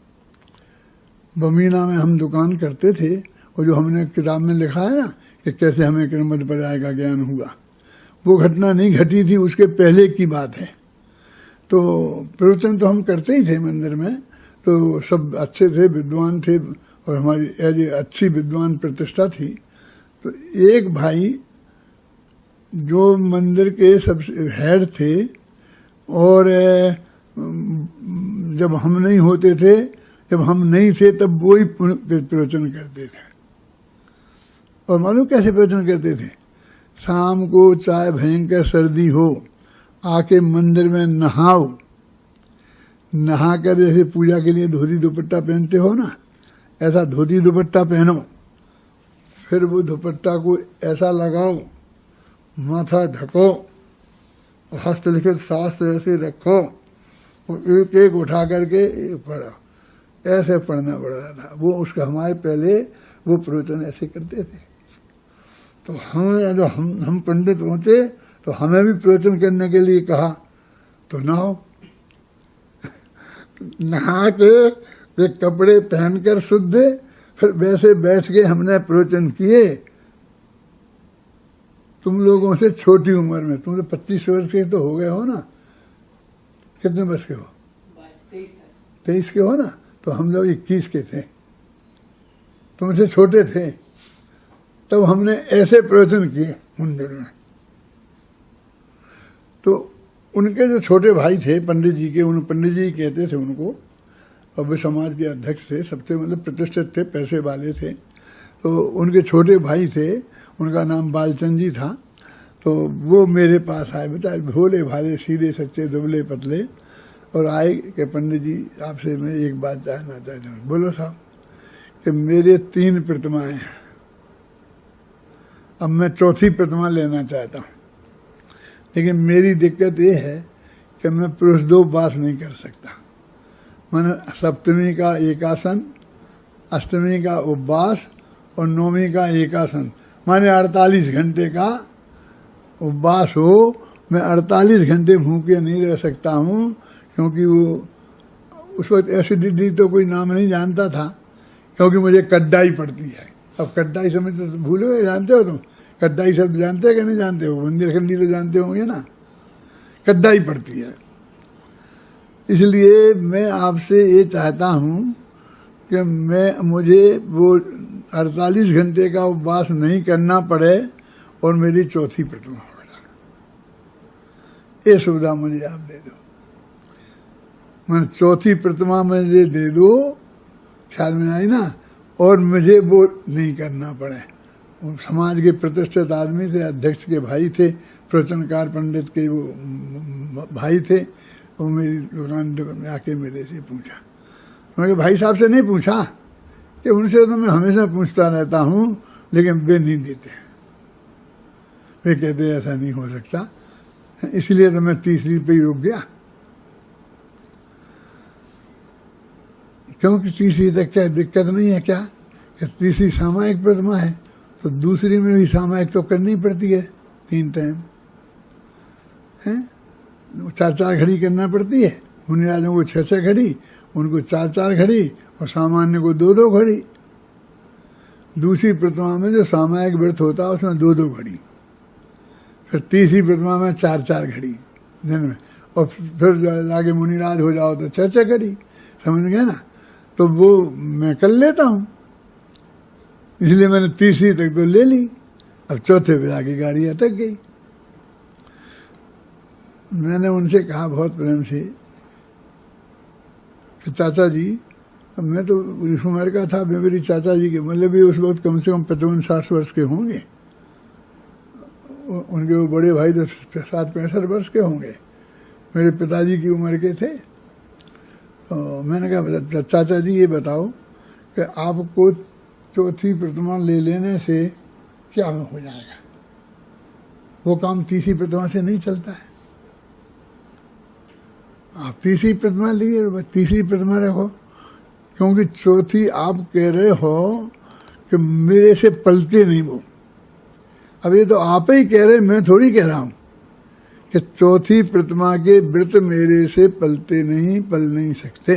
बमीना में हम दुकान करते थे, और जो हमने किताब में लिखा है ना कि कैसे हमें क्रमबद्ध पर्याय का ज्ञान हुआ, वो घटना नहीं घटी थी, उसके पहले की बात है। तो प्रवचन तो हम करते ही थे मंदिर में, तो सब अच्छे थे, विद्वान थे, और हमारी अच्छी विद्वान प्रतिष्ठा थी। तो एक भाई जो मंदिर के सबसे हेड थे, और जब हम नहीं होते थे, जब हम नहीं थे तब वो ही प्रवचन करते थे। और मालूम कैसे प्रवचन करते थे? शाम को चाहे भयंकर सर्दी हो, आके मंदिर में नहाओ, नहाकर जैसे पूजा के लिए धोती दुपट्टा पहनते हो ना, ऐसा धोती दुपट्टा पहनो, फिर वो दुपट्टा को ऐसा लगाओ, माथा ढको, और हस्तलिखित शास्त्र ऐसे रखो और एक एक उठा करके पढ़ो, ऐसे पढ़ना पड़ रहा था वो। उसका हमारे पहले वो प्रवचन ऐसे करते थे। तो हम पंडित होते तो हमें भी प्रवचन करने के लिए कहा तो नहाओ। नहा के वे कपड़े पहनकर शुद्ध, फिर वैसे बैठ के हमने प्रवचन किए। तुम लोगों से छोटी उम्र में, तुम तो 25 वर्ष के तो हो गए हो ना, कितने वर्ष के हो? 23 के हो ना, तो हम लोग 21 के थे, तुमसे छोटे थे। तब हमने ऐसे प्रवचन किए मंदिर में। तो उनके जो छोटे भाई थे पंडित जी के, उन पंडित जी कहते थे उनको, और वे समाज के अध्यक्ष थे, सबसे मतलब प्रतिष्ठित थे, पैसे वाले थे। तो उनके छोटे भाई थे, उनका नाम बालचंद जी था। तो वो मेरे पास आए, बेचारे भोले भाले सीधे सच्चे दुबले पतले, और आए कि पंडित जी आपसे मैं एक बात जानना चाहता हूँ। बोलो साहब। कि मेरे 3 प्रतिमाएं हैं, अब मैं चौथी प्रतिमा लेना चाहता हूँ, लेकिन मेरी दिक्कत ये है कि मैं पुरुष 2 उपवास नहीं कर सकता। मैंने सप्तमी का एकासन, अष्टमी का उपवास और नवमी का एकासन, माने 48 घंटे का उपवास हो। मैं 48 घंटे भूखे नहीं रह सकता हूँ, क्योंकि वो उस वक्त एसिडिटी तो कोई नाम नहीं जानता था, क्योंकि मुझे कड्डाई पड़ती है। अब कड्डाई समझ तो भूल गए, जानते हो तुम कड्डाई शब्द जानते हो कि नहीं जानते हो? बुंदेलखंडी तो जानते होंगे ना, कड्डाई पड़ती है। इसलिए मैं आपसे ये चाहता हूँ कि मुझे वो 48 घंटे का उपवास नहीं करना पड़े और मेरी चौथी प्रतिमा हो जाए। ये सुविधा मुझे आप दे दो। मैं चौथी प्रतिमा मुझे दे दो, ख्याल में आई ना, और मुझे वो नहीं करना पड़े। वो समाज के प्रतिष्ठित आदमी थे, अध्यक्ष के भाई थे, प्रवचनकार पंडित के वो भाई थे। वो मेरी दुकान में आके मेरे से पूछा, मैंने भाई साहब से नहीं पूछा, कि उनसे तो मैं हमेशा पूछता रहता हूँ, लेकिन वे नहीं देते। वे कहते ऐसा नहीं हो सकता, इसलिए तो मैं तीसरी पे ही रुक गया। क्योंकि तीसरी तक क्या दिक्कत नहीं है क्या, कि तीसरी सामायिक प्रतिमा है, तो दूसरी में भी सामायिक तो करनी पड़ती है 3 टाइम है, 4-4 घड़ी करना पड़ती है। मुनिराजों को 6-6 घड़ी, उनको 4-4 घड़ी, और सामान्य को 2-2 घड़ी। दूसरी प्रतिमा में जो सामायिक व्रत होता है उसमें 2-2 घड़ी, फिर तीसरी प्रतिमा में 4-4 घड़ी दिन में, और फिर आगे मुनिराज हो जाओ तो 6-6 घड़ी। समझ गए ना? तो वो मैं कर लेता हूँ, इसलिए मैंने तीसरी तक तो ले ली। अब चौथे पे आके गाड़ी अटक गई। मैंने उनसे कहा बहुत प्रेम से कि चाचा जी, अब मैं तो इस उम्र का था, मेरी चाचा जी के मतलब भी उस वक्त कम से कम 55-60 वर्ष के होंगे। उनके वो बड़े भाई तो 60-65 वर्ष के होंगे, मेरे पिताजी की उम्र के थे। तो मैंने कहा चाचा जी ये बताओ कि आपको चौथी प्रतिमा ले लेने से क्या हो जाएगा? वो काम तीसरी प्रतिमा से नहीं चलता है। आप तीसरी प्रतिमा लीजिए, तीसरी प्रतिमा रखो, क्योंकि चौथी आप कह रहे हो कि मेरे से पलते नहीं वो। अब ये तो आप ही कह रहे, मैं थोड़ी कह रहा हूं कि चौथी प्रतिमा के व्रत मेरे से पलते नहीं, पल नहीं सकते।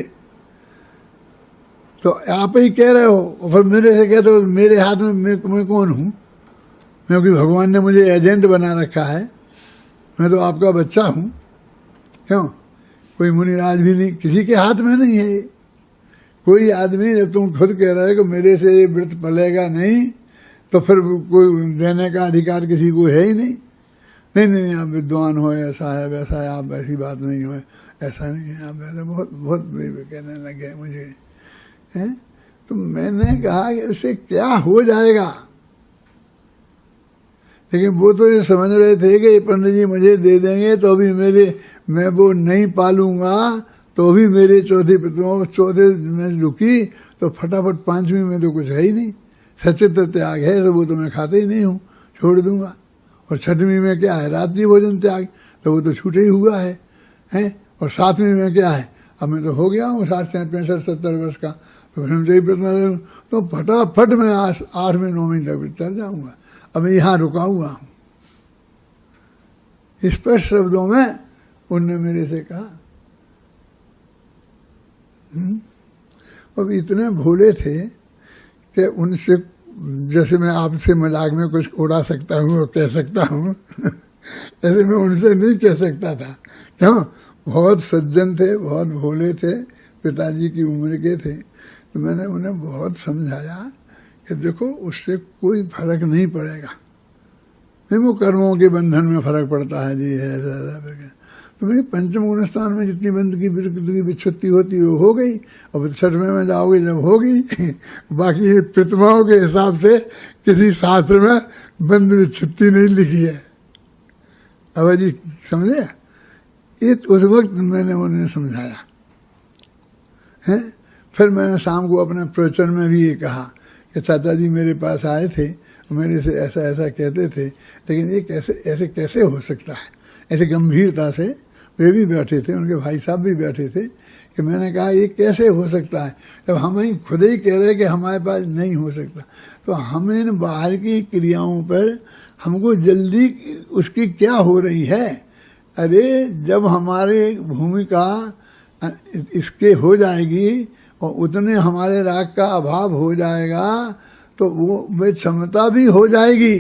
तो आप ही कह रहे हो, और फिर मेरे से कहते हो मेरे हाथ में मैं कौन हूं? क्योंकि भगवान ने मुझे एजेंट बना रखा है, मैं तो आपका बच्चा हूं। क्यों? कोई मुनिराज भी नहीं, किसी के हाथ में नहीं है। कोई आदमी, जब तुम खुद कह रहे हो कि मेरे से ये व्रत पलेगा नहीं, तो फिर कोई देने का अधिकार किसी को है ही नहीं। नहीं नहीं, आप विद्वान हो, ऐसा है वैसा है, आप ऐसी बात नहीं हो, ऐसा नहीं है, आप ऐसा बहुत बहुत कहने लगे मुझे है। तो मैंने कहा कि उससे क्या हो जाएगा, लेकिन वो तो ये समझ रहे थे कि पंडित जी मुझे दे देंगे तो भी मैं वो नहीं पालूंगा, तो भी मेरे चौथी प्रतिमा चौथे में रुकी, तो फटाफट 5वीं में तो कुछ है ही नहीं, सचित्र त्याग है, तो वो तो मैं खाता ही नहीं हूँ, छोड़ दूंगा। और 6वीं में क्या है? रात्रि भोजन त्याग। तो वो तो छूटे ही हुआ है, हैं? और 7वीं में क्या है, अब मैं तो हो गया हूँ 60 65 70 वर्ष का, तो फिर मुझे प्रश्न तो फटाफट मैं 8वीं 9वीं तक चल जाऊँगा। अब मैं यहाँ रुका हुआ हूँ। स्पष्ट शब्दों में उनने मेरे से कहा। अब इतने भोले थे कि उनसे, जैसे मैं आपसे मजाक में कुछ उड़ा सकता हूँ और कह सकता हूँ ऐसे मैं उनसे नहीं कह सकता था। क्यों? बहुत सज्जन थे, बहुत भोले थे, पिताजी की उम्र के थे। तो मैंने उन्हें बहुत समझाया कि देखो उससे कोई फर्क नहीं पड़ेगा, नहीं वो कर्मों के बंधन में फर्क पड़ता है जी, है ऐसा। तो मेरी पंचम गुण स्थान में जितनी बंदगी विकृति की विच्छुत्ति होती है वो हो गई। अब 6वें में जाओगे जब होगी बाकी प्रतिमाओं के हिसाब से किसी शास्त्र में बंद विच्छुत्ति नहीं लिखी है। अब जी समझे? ये उस वक्त मैंने उन्हें समझाया है। फिर मैंने शाम को अपने प्रवचन में भी ये कहा कि चाचा जी मेरे पास आए थे, मेरे से ऐसा ऐसा कहते थे, लेकिन ये ऐसे कैसे हो सकता है? ऐसे गंभीरता से वे भी बैठे थे, उनके भाई साहब भी बैठे थे कि मैंने कहा ये कैसे हो सकता है, जब हम ही खुद ही कह रहे कि हमारे पास नहीं हो सकता। तो हम इन बाहर की क्रियाओं पर हमको जल्दी उसकी क्या हो रही है? अरे जब हमारे भूमिका इसके हो जाएगी और उतने हमारे राग का अभाव हो जाएगा तो वो क्षमता भी हो जाएगी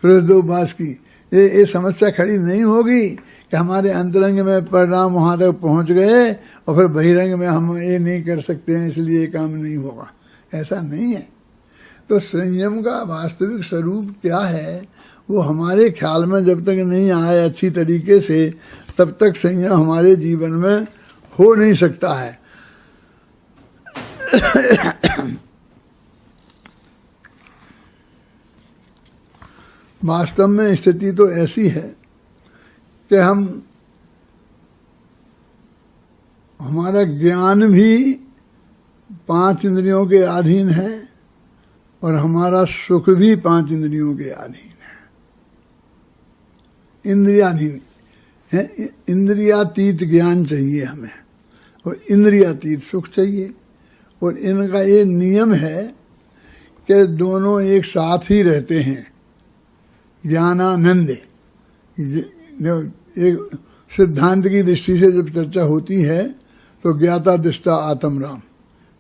फिरोजबास की। ये समस्या खड़ी नहीं होगी कि हमारे अंतरंग में परिणाम वहाँ तक पहुँच गए और फिर बहिरंग में हम ये नहीं कर सकते हैं इसलिए ये काम नहीं होगा, ऐसा नहीं है। तो संयम का वास्तविक स्वरूप क्या है वो हमारे ख्याल में जब तक नहीं आए अच्छी तरीके से, तब तक संयम हमारे जीवन में हो नहीं सकता है। वास्तव में स्थिति तो ऐसी है कि हमारा ज्ञान भी 5 इंद्रियों के अधीन है और हमारा सुख भी 5 इंद्रियों के अधीन है। इंद्रियाधीन है, इंद्रियातीत ज्ञान चाहिए हमें और इंद्रियातीत सुख चाहिए। और इनका ये नियम है कि दोनों एक साथ ही रहते हैं। ज्ञानानंद एक सिद्धांत की दृष्टि से जब चर्चा होती है तो ज्ञाता दृष्टा आत्म राम,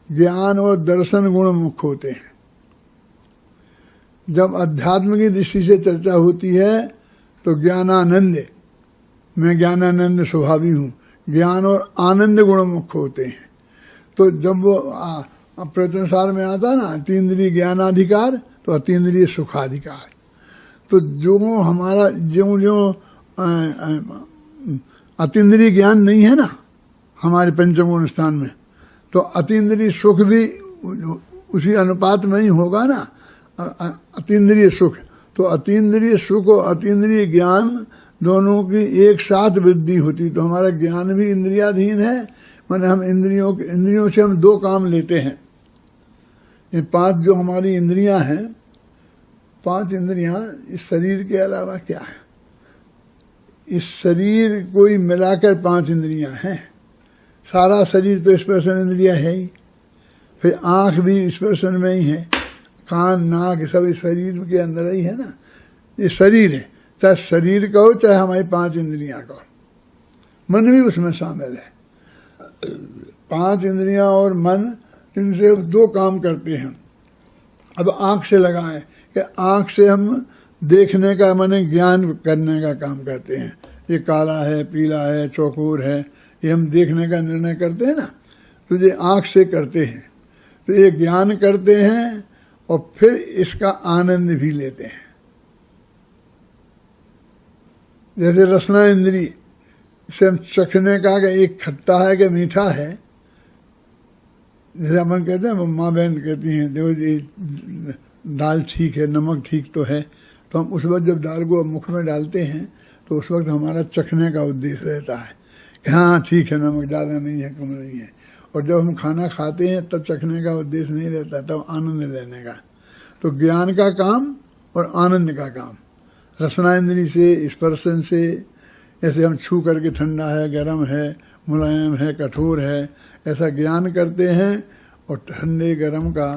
ज्ञान और दर्शन गुण मुख्य होते हैं। जब अध्यात्म की दृष्टि से चर्चा होती है तो ज्ञानानंद, मैं ज्ञानानंद स्वभावी हूँ, ज्ञान और आनंद गुण मुख्य होते हैं। तो जब वो प्रवचनसार में आता ना अतीन्द्रिय ज्ञानाधिकार तो अतीन्द्रिय सुखाधिकार, तो जो हमारा जो अतीन्द्रिय ज्ञान नहीं है ना हमारे पंचमगुण स्थान में, तो अतीन्द्रिय सुख भी उसी अनुपात में ही होगा ना। अतीन्द्रिय सुख, तो अतीन्द्रिय सुख और अतीन्द्रिय ज्ञान दोनों की एक साथ वृद्धि होती, तो हमारा ज्ञान भी इंद्रियाधीन है। माने हम इंद्रियों से हम 2 काम लेते हैं। ये 5 जो हमारी इंद्रियां हैं, 5 इंद्रियां इस शरीर के अलावा क्या है? इस शरीर को ही मिलाकर 5 इंद्रियां हैं। सारा शरीर तो स्पर्शन इंद्रिया है ही, फिर आँख भी स्पर्शन में ही है, कान नाक सब इस शरीर के अंदर ही है ना। ये शरीर है, चाहे शरीर का हो चाहे हमारी 5 इंद्रियां का हो, मन भी उसमें शामिल है। 5 इंद्रियां और मन इनसे 2 काम करते हैं। अब आँख से लगाएं कि आँख से हम देखने का माने ज्ञान करने का काम करते हैं। ये काला है, पीला है, चौकोर है, ये हम देखने का निर्णय करते हैं ना, तो ये आँख से करते हैं। तो ये ज्ञान करते हैं और फिर इसका आनंद भी लेते हैं। जैसे रसना इंद्री से हम चखने का कि एक खट्टा है कि मीठा है, जैसे अपन कहते हैं, माँ बहन कहती हैं देखो ये दाल ठीक है, नमक ठीक तो है, तो हम उस वक्त जब दाल को मुख में डालते हैं तो उस वक्त हमारा चखने का उद्देश्य रहता है कि हाँ ठीक है, नमक ज़्यादा नहीं है, कम नहीं है। और जब हम खाना खाते हैं तब चखने का उद्देश्य नहीं रहता, तब आनंद लेने का। तो ज्ञान का काम और आनंद का काम रसना इंद्री से, स्पर्शन से, जैसे हम छू करके ठंडा है, गर्म है, मुलायम है, कठोर है, ऐसा ज्ञान करते हैं और ठंडे गर्म का,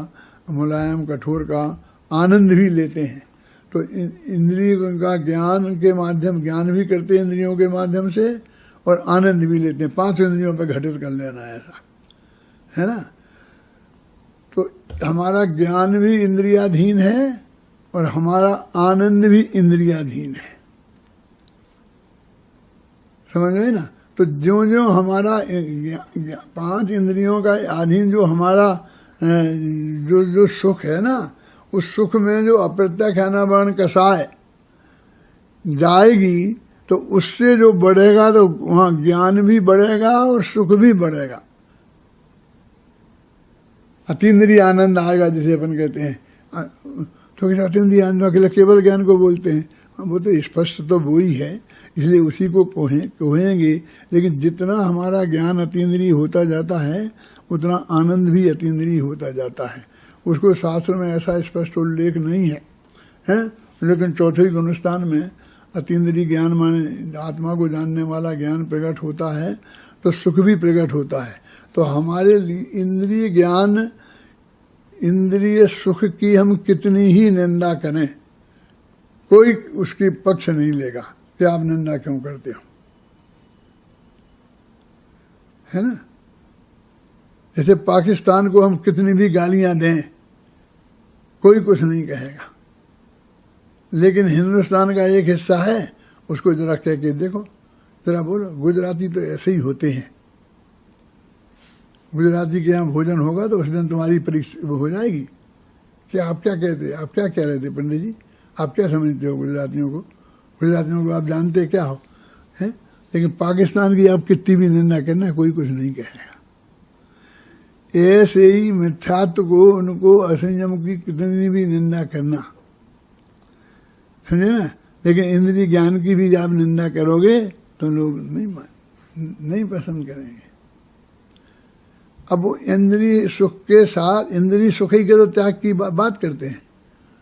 मुलायम कठोर का आनंद भी लेते हैं। तो इंद्रियों का ज्ञान के माध्यम, ज्ञान भी करते हैं इंद्रियों के माध्यम से और आनंद भी लेते हैं। 5 इंद्रियों पर घटित कर लेना ऐसा है ना। तो हमारा ज्ञान भी इंद्रियाधीन है और हमारा आनंद भी इंद्रियाधीन है, समझ गए ना। तो ज्यों ज्यों हमारा 5 इंद्रियों का अधीन जो हमारा जो सुख है ना, उस सुख में जो अप्रत्यक्ष अनावरण कषाय जाएगी तो उससे जो बढ़ेगा तो वहाँ ज्ञान भी बढ़ेगा और सुख भी बढ़ेगा, अतीन्द्रिय आनंद आएगा जिसे अपन कहते हैं। तो अतीन्द्रिय आनंद अकेले केवल ज्ञान को बोलते हैं, वो तो स्पष्ट तो वो ही है, इसलिए उसी को कहेंगे। लेकिन जितना हमारा ज्ञान अतीन्द्रिय होता जाता है उतना आनंद भी अतीन्द्रिय होता जाता है। उसको शास्त्र में ऐसा स्पष्ट उल्लेख नहीं है, लेकिन चौथे गुणस्थान में अतीन्द्रिय ज्ञान माने आत्मा को जानने वाला ज्ञान प्रकट होता है तो सुख भी प्रकट होता है। तो हमारे लिए इंद्रिय ज्ञान, इंद्रिय सुख की हम कितनी ही निंदा करें, कोई उसकी पक्ष नहीं लेगा कि आप निंदा क्यों करते हो, है ना। जैसे पाकिस्तान को हम कितनी भी गालियां दें कोई कुछ नहीं कहेगा, लेकिन हिंदुस्तान का एक हिस्सा है उसको जरा कह के देखो, जरा बोलो गुजराती तो ऐसे ही होते हैं, गुजराती के यहाँ भोजन होगा तो उस दिन तुम्हारी परीक्षा हो जाएगी कि आप क्या कहते, आप क्या कह रहे थे पंडित जी, आप क्या समझते हो गुजरातियों को, गुजरातियों को आप जानते क्या हो, हैं। लेकिन पाकिस्तान की आप कितनी भी निंदा करना कोई कुछ नहीं कहेगा। ऐसे ही मिथ्यात्व को, उनको असंयम की कितनी भी निंदा करना, समझे ना। लेकिन इंद्रिय ज्ञान की भी आप निंदा करोगे तो लोग नहीं पसंद करेंगे। अब वो इंद्रिय सुख के साथ, इंद्रिय सुख ही के तो त्याग की बात करते हैं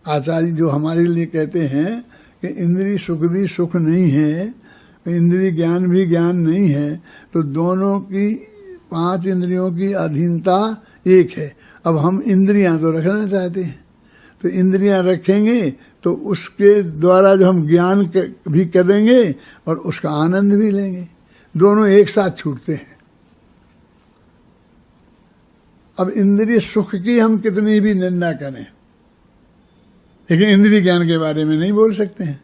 आचार्य, जो हमारे लिए कहते हैं कि इंद्रिय सुख भी सुख नहीं है, इंद्रिय ज्ञान भी ज्ञान नहीं है, तो दोनों की 5 इंद्रियों की अधीनता एक है। अब हम इंद्रियां तो रखना चाहते हैं, तो इंद्रियां रखेंगे तो उसके द्वारा जो हम ज्ञान भी करेंगे और उसका आनंद भी लेंगे, दोनों एक साथ छूटते हैं। अब इंद्रिय सुख की हम कितनी भी निंदा करें, लेकिन इंद्रिय ज्ञान के बारे में नहीं बोल सकते हैं।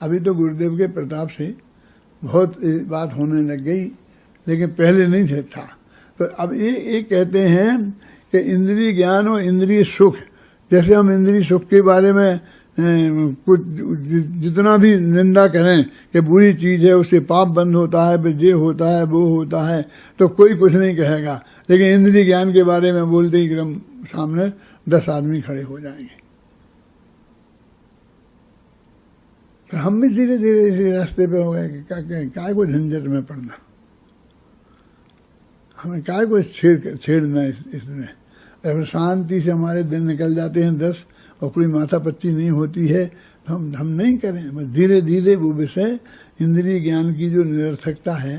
अभी तो गुरुदेव के प्रताप से बहुत बात होने लग गई, लेकिन पहले नहीं था। तो अब ये कहते हैं कि इंद्रिय ज्ञान और इंद्रिय सुख, जैसे हम इंद्रिय सुख के बारे में कुछ जितना भी निंदा करें कि बुरी चीज़ है, उससे पाप बंद होता है, ये होता है, वो होता है, तो कोई कुछ नहीं कहेगा। लेकिन इंद्रिय ज्ञान के बारे में बोलते ही एकदम सामने 10 आदमी खड़े हो जाएंगे। तो हम भी धीरे धीरे इसी रास्ते पे हो गए कि काय को झंझट में पड़ना, हमें काय को छेड़ना इसमें। अगर शांति से हमारे दिन निकल जाते हैं 10 और कोई माथा पच्ची नहीं होती है तो हम नहीं करें। बस धीरे धीरे वो विषय इंद्रिय ज्ञान की जो निरर्थकता है,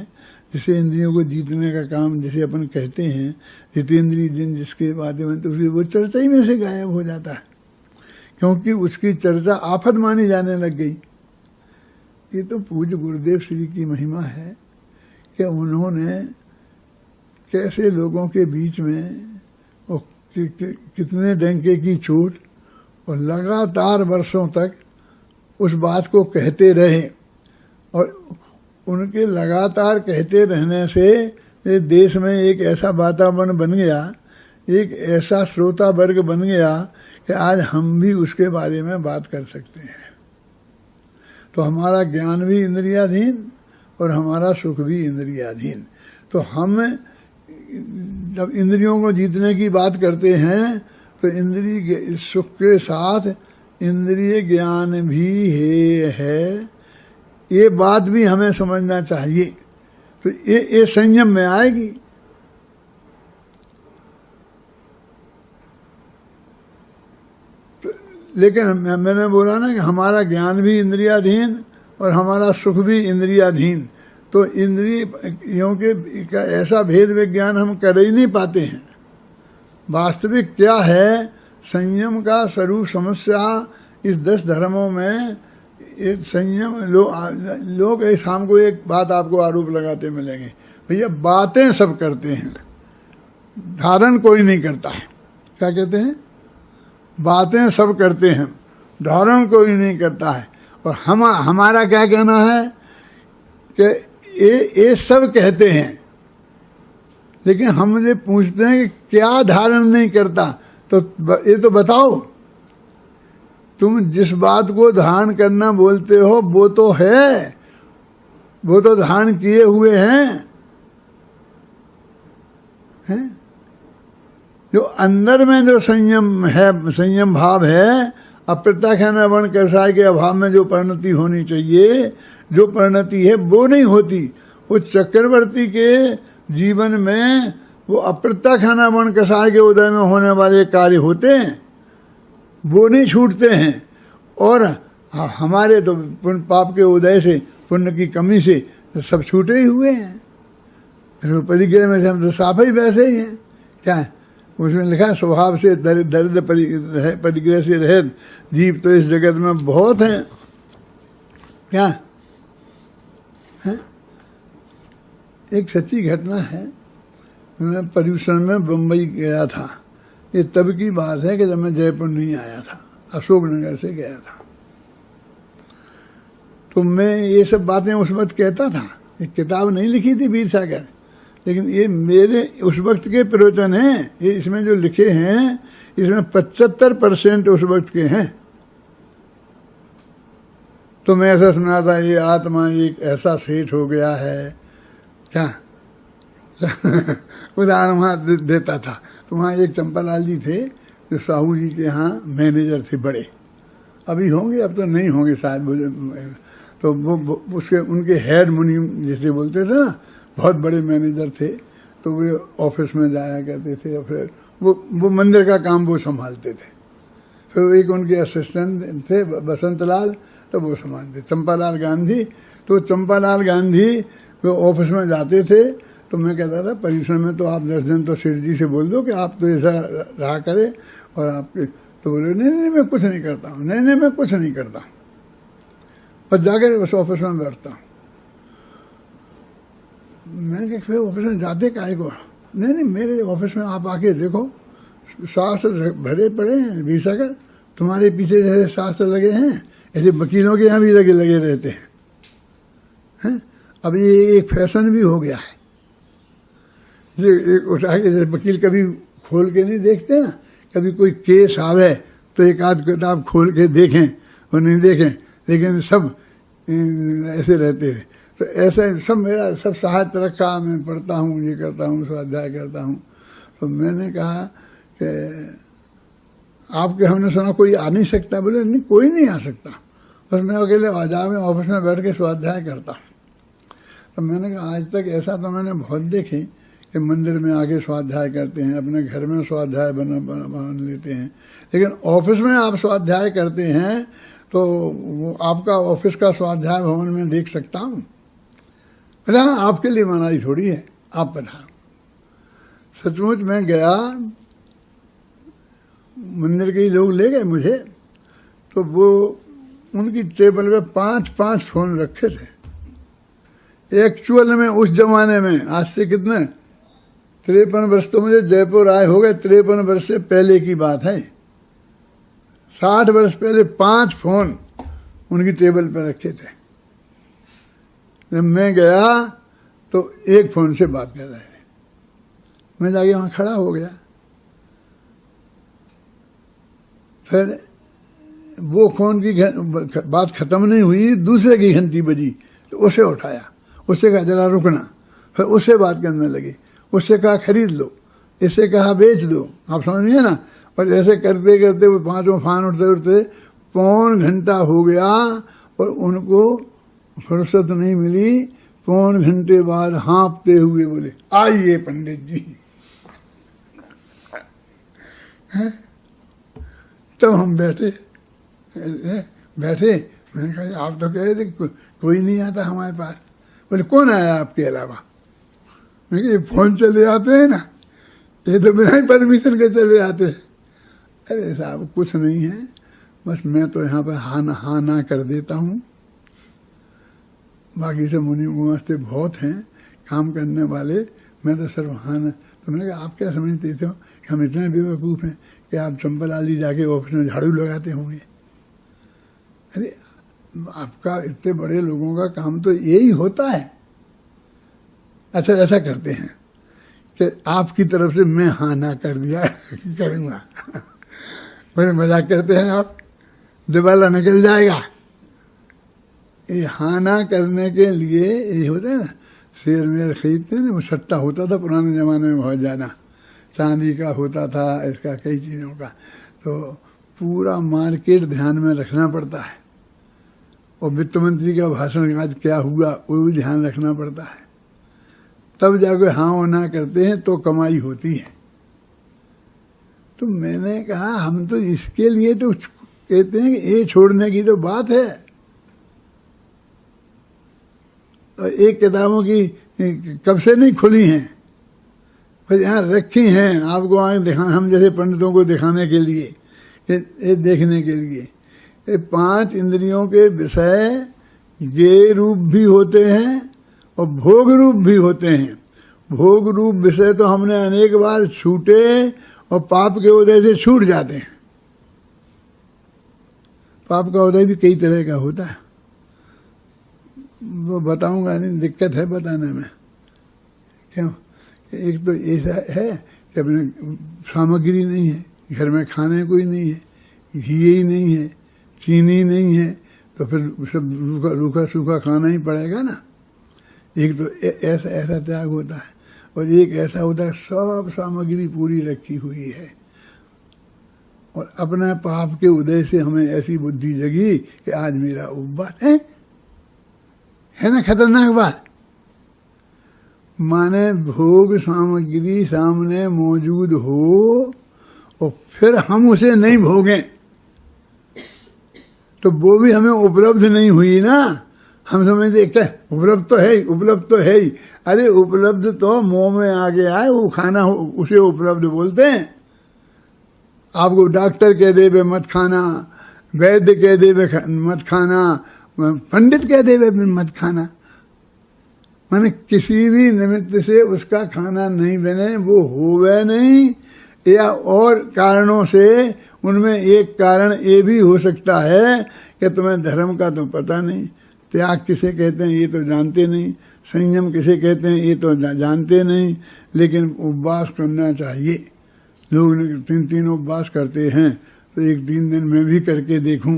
जिसे इंद्रियों को जीतने का काम जिसे अपन कहते हैं, जितेंद्रिय जिन जिसके माध्यम में, तो वो चर्चा ही में से गायब हो जाता है, क्योंकि उसकी चर्चा आफत मानी जाने लग गई। ये तो पूज्य गुरुदेव श्री की महिमा है कि उन्होंने कैसे लोगों के बीच में और कितने डंके की चोट और लगातार वर्षों तक उस बात को कहते रहे, और उनके लगातार कहते रहने से देश में एक ऐसा वातावरण बन गया, एक ऐसा श्रोता वर्ग बन गया कि आज हम भी उसके बारे में बात कर सकते हैं। तो हमारा ज्ञान भी इंद्रियाधीन और हमारा सुख भी इंद्रियाधीन। तो हम जब इंद्रियों को जीतने की बात करते हैं तो इंद्रिय सुख के साथ इंद्रिय ज्ञान भी है, ये बात भी हमें समझना चाहिए। तो ये संयम में आएगी। तो लेकिन मैंने बोला ना कि हमारा ज्ञान भी इंद्रियाधीन और हमारा सुख भी इंद्रियाधीन। तो इंद्रियों के का ऐसा भेद विज्ञान हम कर ही नहीं पाते हैं। वास्तविक क्या है, संयम का स्वरूप समस्या इस 10 धर्मों में संयम। लोग शाम को एक बात आपको आरोप लगाते मिलेंगे, भैया बातें सब करते हैं, धारण कोई नहीं करता है। क्या कहते हैं? बातें सब करते हैं, धारण कोई नहीं करता है। और हमारा क्या कहना है कि ये सब कहते हैं, लेकिन हमसे पूछते हैं कि क्या धारण नहीं करता। तो ये तो बताओ, तुम जिस बात को धारण करना बोलते हो वो तो है, वो तो धारण किए हुए हैं। जो अंदर में जो संयम है, संयम भाव है, अप्रत्यक्ष वर्ण कसाय के अभाव में जो परिणति होनी चाहिए, जो परिणति है वो नहीं होती। वो चक्रवर्ती के जीवन में वो अप्रत्यक्ष वर्ण कसाय के उदय में होने वाले कार्य होते हैं, वो नहीं छूटते हैं। और हमारे तो पुण्य पाप के उदय से, पुण्य की कमी से सब छूटे ही हुए हैं। परिग्रह में से हम तो साफ ही वैसे ही हैं। क्या है उसमें लिखा है? स्वभाव से दरिद्र परिग्रह से रहित जीव तो इस जगत में बहुत हैं। क्या है? एक सच्ची घटना है। मैं पर्यूषण में बम्बई गया था। ये तब की बात है कि जब मैं जयपुर नहीं आया था, अशोकनगर से गया था। तो मैं ये सब बातें उस वक्त कहता था। एक किताब नहीं लिखी थी वीर सागर, लेकिन ये मेरे उस वक्त के प्रवचन हैं। ये इसमें जो लिखे हैं, इसमें 75% उस वक्त के हैं। तो मैं ऐसा सुना था, ये आत्मा एक ऐसा सेठ हो गया है। क्या उदाहरण वहाँ देता था। तो वहाँ एक चंपालाल जी थे जो साहू जी के यहाँ मैनेजर थे बड़े। अभी होंगे, अब तो नहीं होंगे शायद। तो वो उसके उनके हेड मुनि जैसे बोलते थे ना, बहुत बड़े मैनेजर थे। तो वे ऑफिस में जाया करते थे और फिर वो मंदिर का काम वो संभालते थे। फिर एक उनके असिस्टेंट थे बसंत लाल, तो वो संभालते। चंपालाल गांधी, तो चंपालाल गांधी वो ऑफिस में जाते थे। तो मैं कहता था पर्यूषण में तो आप 10 दिन तो सेठ जी से बोल दो कि आप तो ऐसा रहा करे और आपके। तो बोले नहीं मैं कुछ नहीं करता हूँ, नहीं मैं कुछ नहीं करता, बस जाकर उस ऑफिस में बैठता हूँ। मैंने कहा फिर ऑफिस में जाते काहे को? नहीं मेरे ऑफिस में आप आके देखो, शास्त्र भरे पड़े हैं वीर सागर, तुम्हारे पीछे जैसे शास्त्र लगे हैं ऐसे वकीलों के यहाँ भी लगे रहते हैं। अब ये एक फैशन भी हो गया है। एक उठा के जैसे वकील कभी खोल के नहीं देखते ना, कभी कोई केस आवे तो एक आध किताब खोल के देखें और नहीं देखें, लेकिन सब ऐसे रहते थे। तो ऐसा सब मेरा सब साहित्य रखा, मैं पढ़ता हूँ, ये करता हूँ, स्वाध्याय करता हूँ। तो मैंने कहा कि आपके हमने सुना कोई आ नहीं सकता। बोले नहीं कोई नहीं आ सकता, बस मैं अकेले आजाद में ऑफिस में बैठ के स्वाध्याय करता। तो मैंने कहा आज तक ऐसा तो मैंने बहुत देखे कि मंदिर में आके स्वाध्याय करते हैं, अपने घर में स्वाध्याय बन लेते हैं, लेकिन ऑफिस में आप स्वाध्याय करते हैं तो वो आपका ऑफिस का स्वाध्याय भवन में देख सकता हूँ। बोला आपके लिए मनाही थोड़ी है, आप पधारो। सचमुच मैं गया, मंदिर के ही लोग ले गए मुझे। तो वो उनकी टेबल पे 5-5 फोन रखे थे। एक्चुअल में उस जमाने में, आज से कितने 53 वर्ष तो मुझे जयपुर आए हो गए, 53 वर्ष से पहले की बात है। 60 वर्ष पहले 5 फोन उनकी टेबल पर रखे थे। जब मैं गया तो एक फोन से बात कर रहे थे। मैं जाके वहां खड़ा हो गया। फिर वो फोन की बात खत्म नहीं हुई, दूसरे की घंटी बजी तो उसे उठाया, उससे कहा जरा रुकना। फिर उससे बात करने लगे, उससे कहा खरीद लो, इससे कहा बेच दो। आप समझिए ना। और ऐसे करते करते वो 5 फान उठते 1.25 घंटा हो गया और उनको फुर्सत नहीं मिली। 1.25 घंटे बाद हाँफते हुए बोले आइए पंडित जी। तब हम बैठे मैंने कहा आप तो कह रहे थे कोई नहीं आता हमारे पास। बोले कौन आया आपके अलावा? मैंने कहा ये फोन चले आते हैं ना, ये तो बिना ही परमिशन के चले आते हैं। अरे साहब कुछ नहीं है, बस मैं तो यहाँ पर हाँ ना कर देता हूँ, बाकी से मुनि गुमास्ते बहुत हैं काम करने वाले, मैं तो सिर्फ हाँ ना। तो मैंने कहा आप क्या समझते थे कि हम इतने बेवकूफ़ हैं कि आप चंपलाली जाके ऑफिस में झाड़ू लगाते होंगे? अरे आपका इतने बड़े लोगों का काम तो यही होता है। अच्छा ऐसा करते हैं कि आपकी तरफ से मैं हाँ ना कर दिया करूँगा। मुझे मजाक करते हैं आप, दिवाला निकल जाएगा। ये हाँ ना करने के लिए ये होता है ना, शेयर मेयर खरीदते हैं ना, वो सट्टा होता था पुराने ज़माने में बहुत ज़्यादा, चांदी का होता था, इसका कई चीज़ों का। तो पूरा मार्केट ध्यान में रखना पड़ता है, और वित्त मंत्री का भाषण आज क्या हुआ वो भी ध्यान रखना पड़ता है, तब जाकर हाँ वो ना करते हैं तो कमाई होती है। तो मैंने कहा हम तो इसके लिए तो कहते हैं कि ये छोड़ने की तो बात है। और एक किताबों की कब से नहीं खुली हैं, पर यहाँ रखी हैं आपको आगे दिखा, हम जैसे पंडितों को दिखाने के लिए, ये देखने के लिए। ये 5 इंद्रियों के विषय ये रूप भी होते हैं और भोग रूप भी होते हैं। भोग रूप विषय तो हमने अनेक बार छूटे और पाप के उदय से छूट जाते हैं। पाप का उदय भी कई तरह का होता है, वो बताऊंगा नहीं, दिक्कत है बताने में। क्यों? एक तो ऐसा है कि अपने सामग्री नहीं है, घर में खाने कोई नहीं है, घी ही नहीं है, चीनी नहीं है, तो फिर सब रूखा सूखा खाना ही पड़ेगा ना। एक तो ऐसा त्याग होता है, और एक ऐसा होता है सब सामग्री पूरी रखी हुई है, और अपना पाप के उदय से हमें ऐसी बुद्धि जगी कि आज मेरा उपवास है ना, खतरनाक बात। माने भोग सामग्री सामने मौजूद हो और फिर हम उसे नहीं भोगें तो वो भी हमें उपलब्ध नहीं हुई ना। हम समझते क्या उपलब्ध तो है ही, उपलब्ध तो है ही। अरे उपलब्ध तो मुंह में आगे आए वो खाना उसे उपलब्ध बोलते हैं। आपको डॉक्टर कह दे मत खाना, वैद्य कह दे मत खाना, पंडित कह दे मत खाना, माने किसी भी निमित्त से उसका खाना नहीं बने, वो होवे नहीं, या और कारणों से। उनमें एक कारण ये भी हो सकता है कि तुम्हें धर्म का तो पता नहीं, त्याग किसे कहते हैं ये तो जानते नहीं, संयम किसे कहते हैं ये तो जानते नहीं, लेकिन उपवास करना चाहिए। लोग 3 उपवास करते हैं, तो 1-3 दिन मैं भी करके देखूं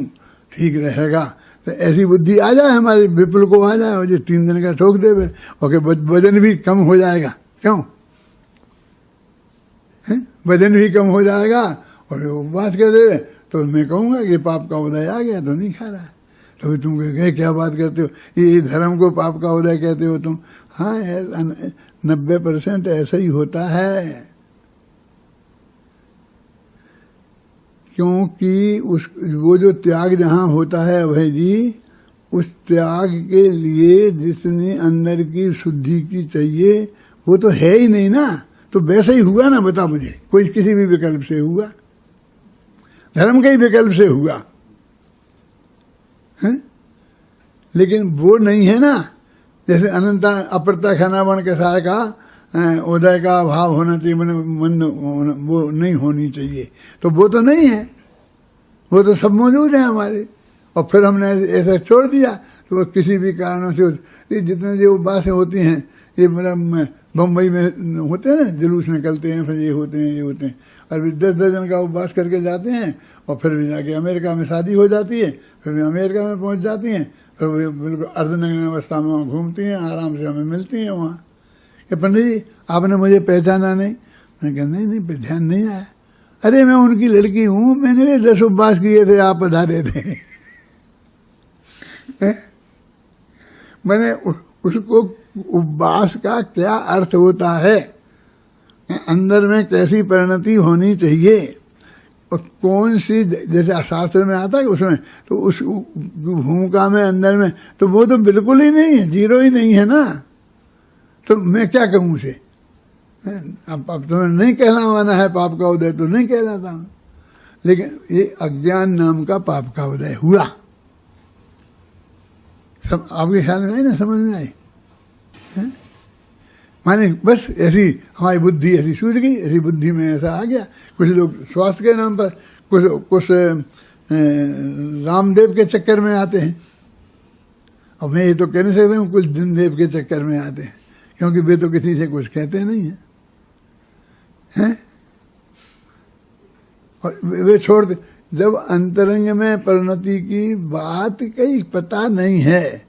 ठीक रहेगा। तो ऐसी बुद्धि आ जाए हमारे विपुल को, आ जाए और जो 3 दिन का ठोक दे, और वजन भी कम हो जाएगा। क्यों? वजन भी कम हो जाएगा, और उपवास कर दे तो मैं कहूँगा कि पाप का उदय आ गया तो नहीं खा रहा है। तो तुम कहे क्या बात करते हो, ये धर्म को पाप का उदय कहते हो तुम? हाँ 90% ऐसा ही होता है, क्योंकि वो जो त्याग जहाँ होता है भाई जी, उस त्याग के लिए जितनी अंदर की शुद्धि की चाहिए वो तो है ही नहीं ना। तो वैसे ही हुआ ना, बता मुझे, कोई किसी भी विकल्प से हुआ, धर्म के ही विकल्प से हुआ है? लेकिन वो नहीं है ना। जैसे अनंता अपरता खनावन के सार का उदय का भाव होना चाहिए, मन वो नहीं होनी चाहिए, तो वो तो नहीं है, वो तो सब मौजूद है हमारे। और फिर हमने ऐसा छोड़ दिया, तो वो किसी भी कारणों से जितने जो बातें होती हैं, ये मतलब बम्बई में होते हैं ना, जुलूस निकलते हैं, फिर ये होते हैं, और 10 दिन का उपवास करके जाते हैं, और फिर भी जाके अमेरिका में शादी हो जाती है, फिर भी अमेरिका में पहुंच जाती हैं, फिर बिल्कुल अर्धनग्न अवस्था में वहाँ घूमती हैं, आराम से हमें मिलती हैं वहाँ कि पंडित जी आपने मुझे पहचाना नहीं। मैं कहा नहीं ध्यान नहीं आया। अरे मैं उनकी लड़की हूँ, मैंने भी 10 उपवास किए थे, आप पधारे थे। मैंने उसको उपवास का क्या अर्थ होता है, अंदर में कैसी परिणति होनी चाहिए, और कौन सी, जैसे शास्त्र में आता है कि उसमें, तो उस भूमिका में अंदर में तो वो तो बिल्कुल ही नहीं है, जीरो ही नहीं है ना, तो मैं क्या कहूँ उसे? अब तुम्हें नहीं कहलावाना है पाप का उदय तो नहीं कहलाता हूँ, लेकिन ये अज्ञान नाम का पाप का उदय हुआ। सब आपके ख्याल में आई ना, समझ में आई? माने बस ऐसी हमारी बुद्धि ऐसी सूझ गई, ऐसी बुद्धि में ऐसा आ गया। कुछ लोग स्वास्थ्य के नाम पर, कुछ रामदेव के चक्कर में आते हैं, और मैं ये तो कह नहीं सकता हूँ कुछ दिन देव के चक्कर में आते हैं, क्योंकि वे तो किसी से कुछ कहते नहीं हैं, हैं? और वे छोड़ते, जब अंतरंग में परिणति की बात कहीं पता नहीं है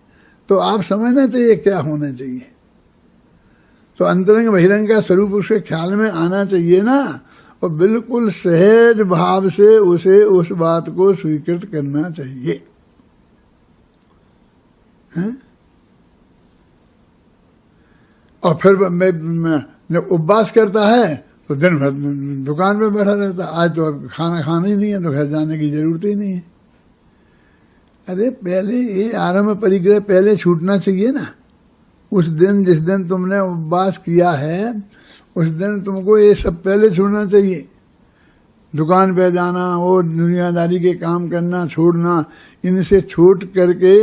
तो आप समझना चाहिए क्या होना चाहिए। तो अंतरंग बहिरंग का स्वरूप उसके ख्याल में आना चाहिए ना, और बिल्कुल सहज भाव से उसे उस बात को स्वीकृत करना चाहिए, हैं? और फिर मैं जब उपवास करता है तो दिन भर दुकान पे बैठा रहता, आज तो अब खाना खाना ही नहीं है तो घर जाने की जरूरत ही नहीं है। अरे पहले ये आरंभ परिग्रह पहले छूटना चाहिए ना। उस दिन जिस दिन तुमने उपवास किया है उस दिन तुमको ये सब पहले छोड़ना चाहिए। दुकान पे जाना, वो दुनियादारी के काम करना छोड़ना, इनसे छूट करके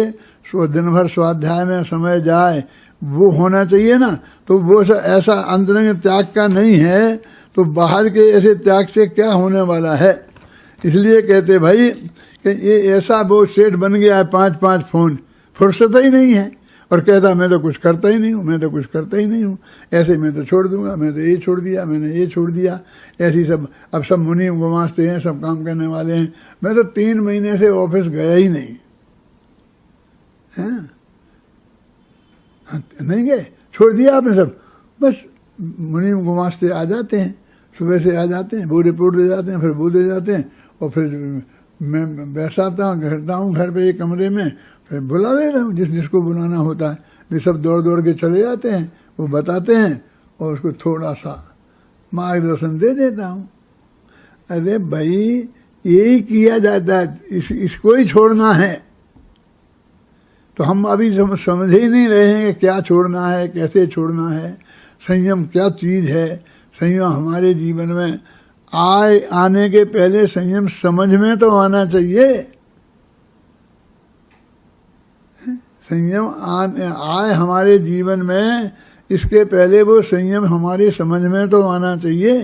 दिन भर स्वाध्याय में समय जाए, वो होना चाहिए ना। तो वो ऐसा अंतरंग त्याग का नहीं है तो बाहर के ऐसे त्याग से क्या होने वाला है। इसलिए कहते भाई कि ये ऐसा वो सेठ बन गया है, 5-5 फोन, फुर्सत ही नहीं है, और कहता मैं तो कुछ करता ही नहीं हूँ, मैं तो कुछ करता ही नहीं हूँ, ऐसे मैं तो छोड़ दूंगा, मैं तो ये छोड़ दिया, मैंने ये छोड़ दिया, ऐसी सब। अब सब मुनि गुमास्ते हैं, सब काम करने वाले हैं, मैं तो 3 महीने से ऑफिस गया ही नहीं है, नहीं गए, छोड़ दिया आपने सब। बस मुनि गुमास्ते आ जाते हैं, सुबह से आ जाते हैं, वो रिपोर्ट दे जाते हैं, फिर वो दे जाते हैं, और फिर मैं बैठाता हूँ घर पे एक कमरे में, फिर बुला लेता हूँ जिसको बुलाना होता है। वे सब दौड़ दौड़ के चले जाते हैं, वो बताते हैं और उसको थोड़ा सा मार्गदर्शन दे देता हूँ। अरे भाई यही किया जाता है, इसको ही छोड़ना है। तो हम अभी समझ ही नहीं रहे हैं कि क्या छोड़ना है, कैसे छोड़ना है, संयम क्या चीज़ है। संयम हमारे जीवन में आने के पहले संयम समझ में तो आना चाहिए। संयम आए हमारे जीवन में, इसके पहले वो संयम हमारी समझ में तो आना चाहिए।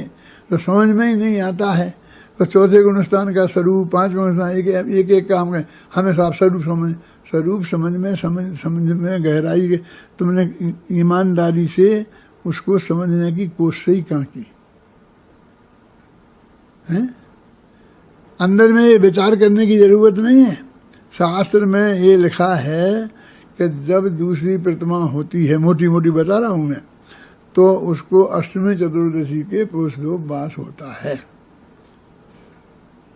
तो समझ में ही नहीं आता है तो चौथे गुणस्थान का स्वरूप, 5वें गुणस्थान, एक काम है हमें साफ स्वरूप समझ में गहराई के तुमने ईमानदारी से उसको समझने की कोशिश ही कहाँ की है। अंदर में ये विचार करने की जरूरत नहीं है। शास्त्र में ये लिखा है कि जब दूसरी प्रतिमा होती है, मोटी मोटी बता रहा हूं मैं, तो उसको अष्टमी चतुर्दशी के उपवास होता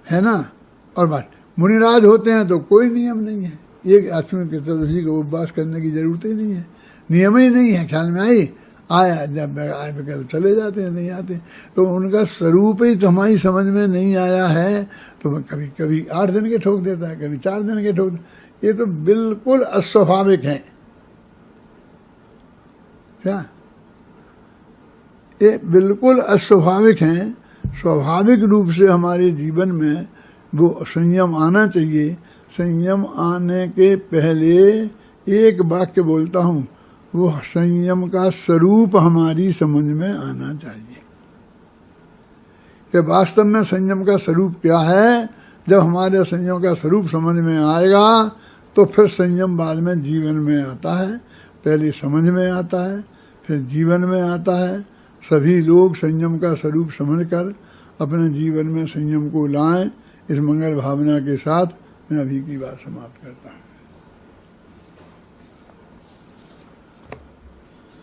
है ना। और बात मुनिराज होते हैं तो कोई नियम नहीं है, एक अष्टमी चतुर्दशी को उपवास करने की जरूरत ही नहीं है, नियम ही नहीं है। ख्याल में आया जब आए बगैर चले जाते हैं, नहीं आते। तो उनका स्वरूप ही तो हमारी समझ में नहीं आया है, तो कभी कभी 8 दिन के ठोक देता है, कभी 4 दिन के ठोक। ये तो बिल्कुल अस्वाभाविक है क्या? ये बिल्कुल अस्वाभाविक है। स्वाभाविक रूप से हमारे जीवन में वो संयम आना चाहिए। संयम आने के पहले एक वाक्य बोलता हूँ, वो संयम का स्वरूप हमारी समझ में आना चाहिए कि वास्तव में संयम का स्वरूप क्या है। जब हमारे संयम का स्वरूप समझ में आएगा तो फिर संयम बाद में जीवन में आता है। पहले समझ में आता है, फिर जीवन में आता है। सभी लोग संयम का स्वरूप समझकर अपने जीवन में संयम को लाएं। इस मंगल भावना के साथ मैं अभी की बात समाप्त करता हूँ।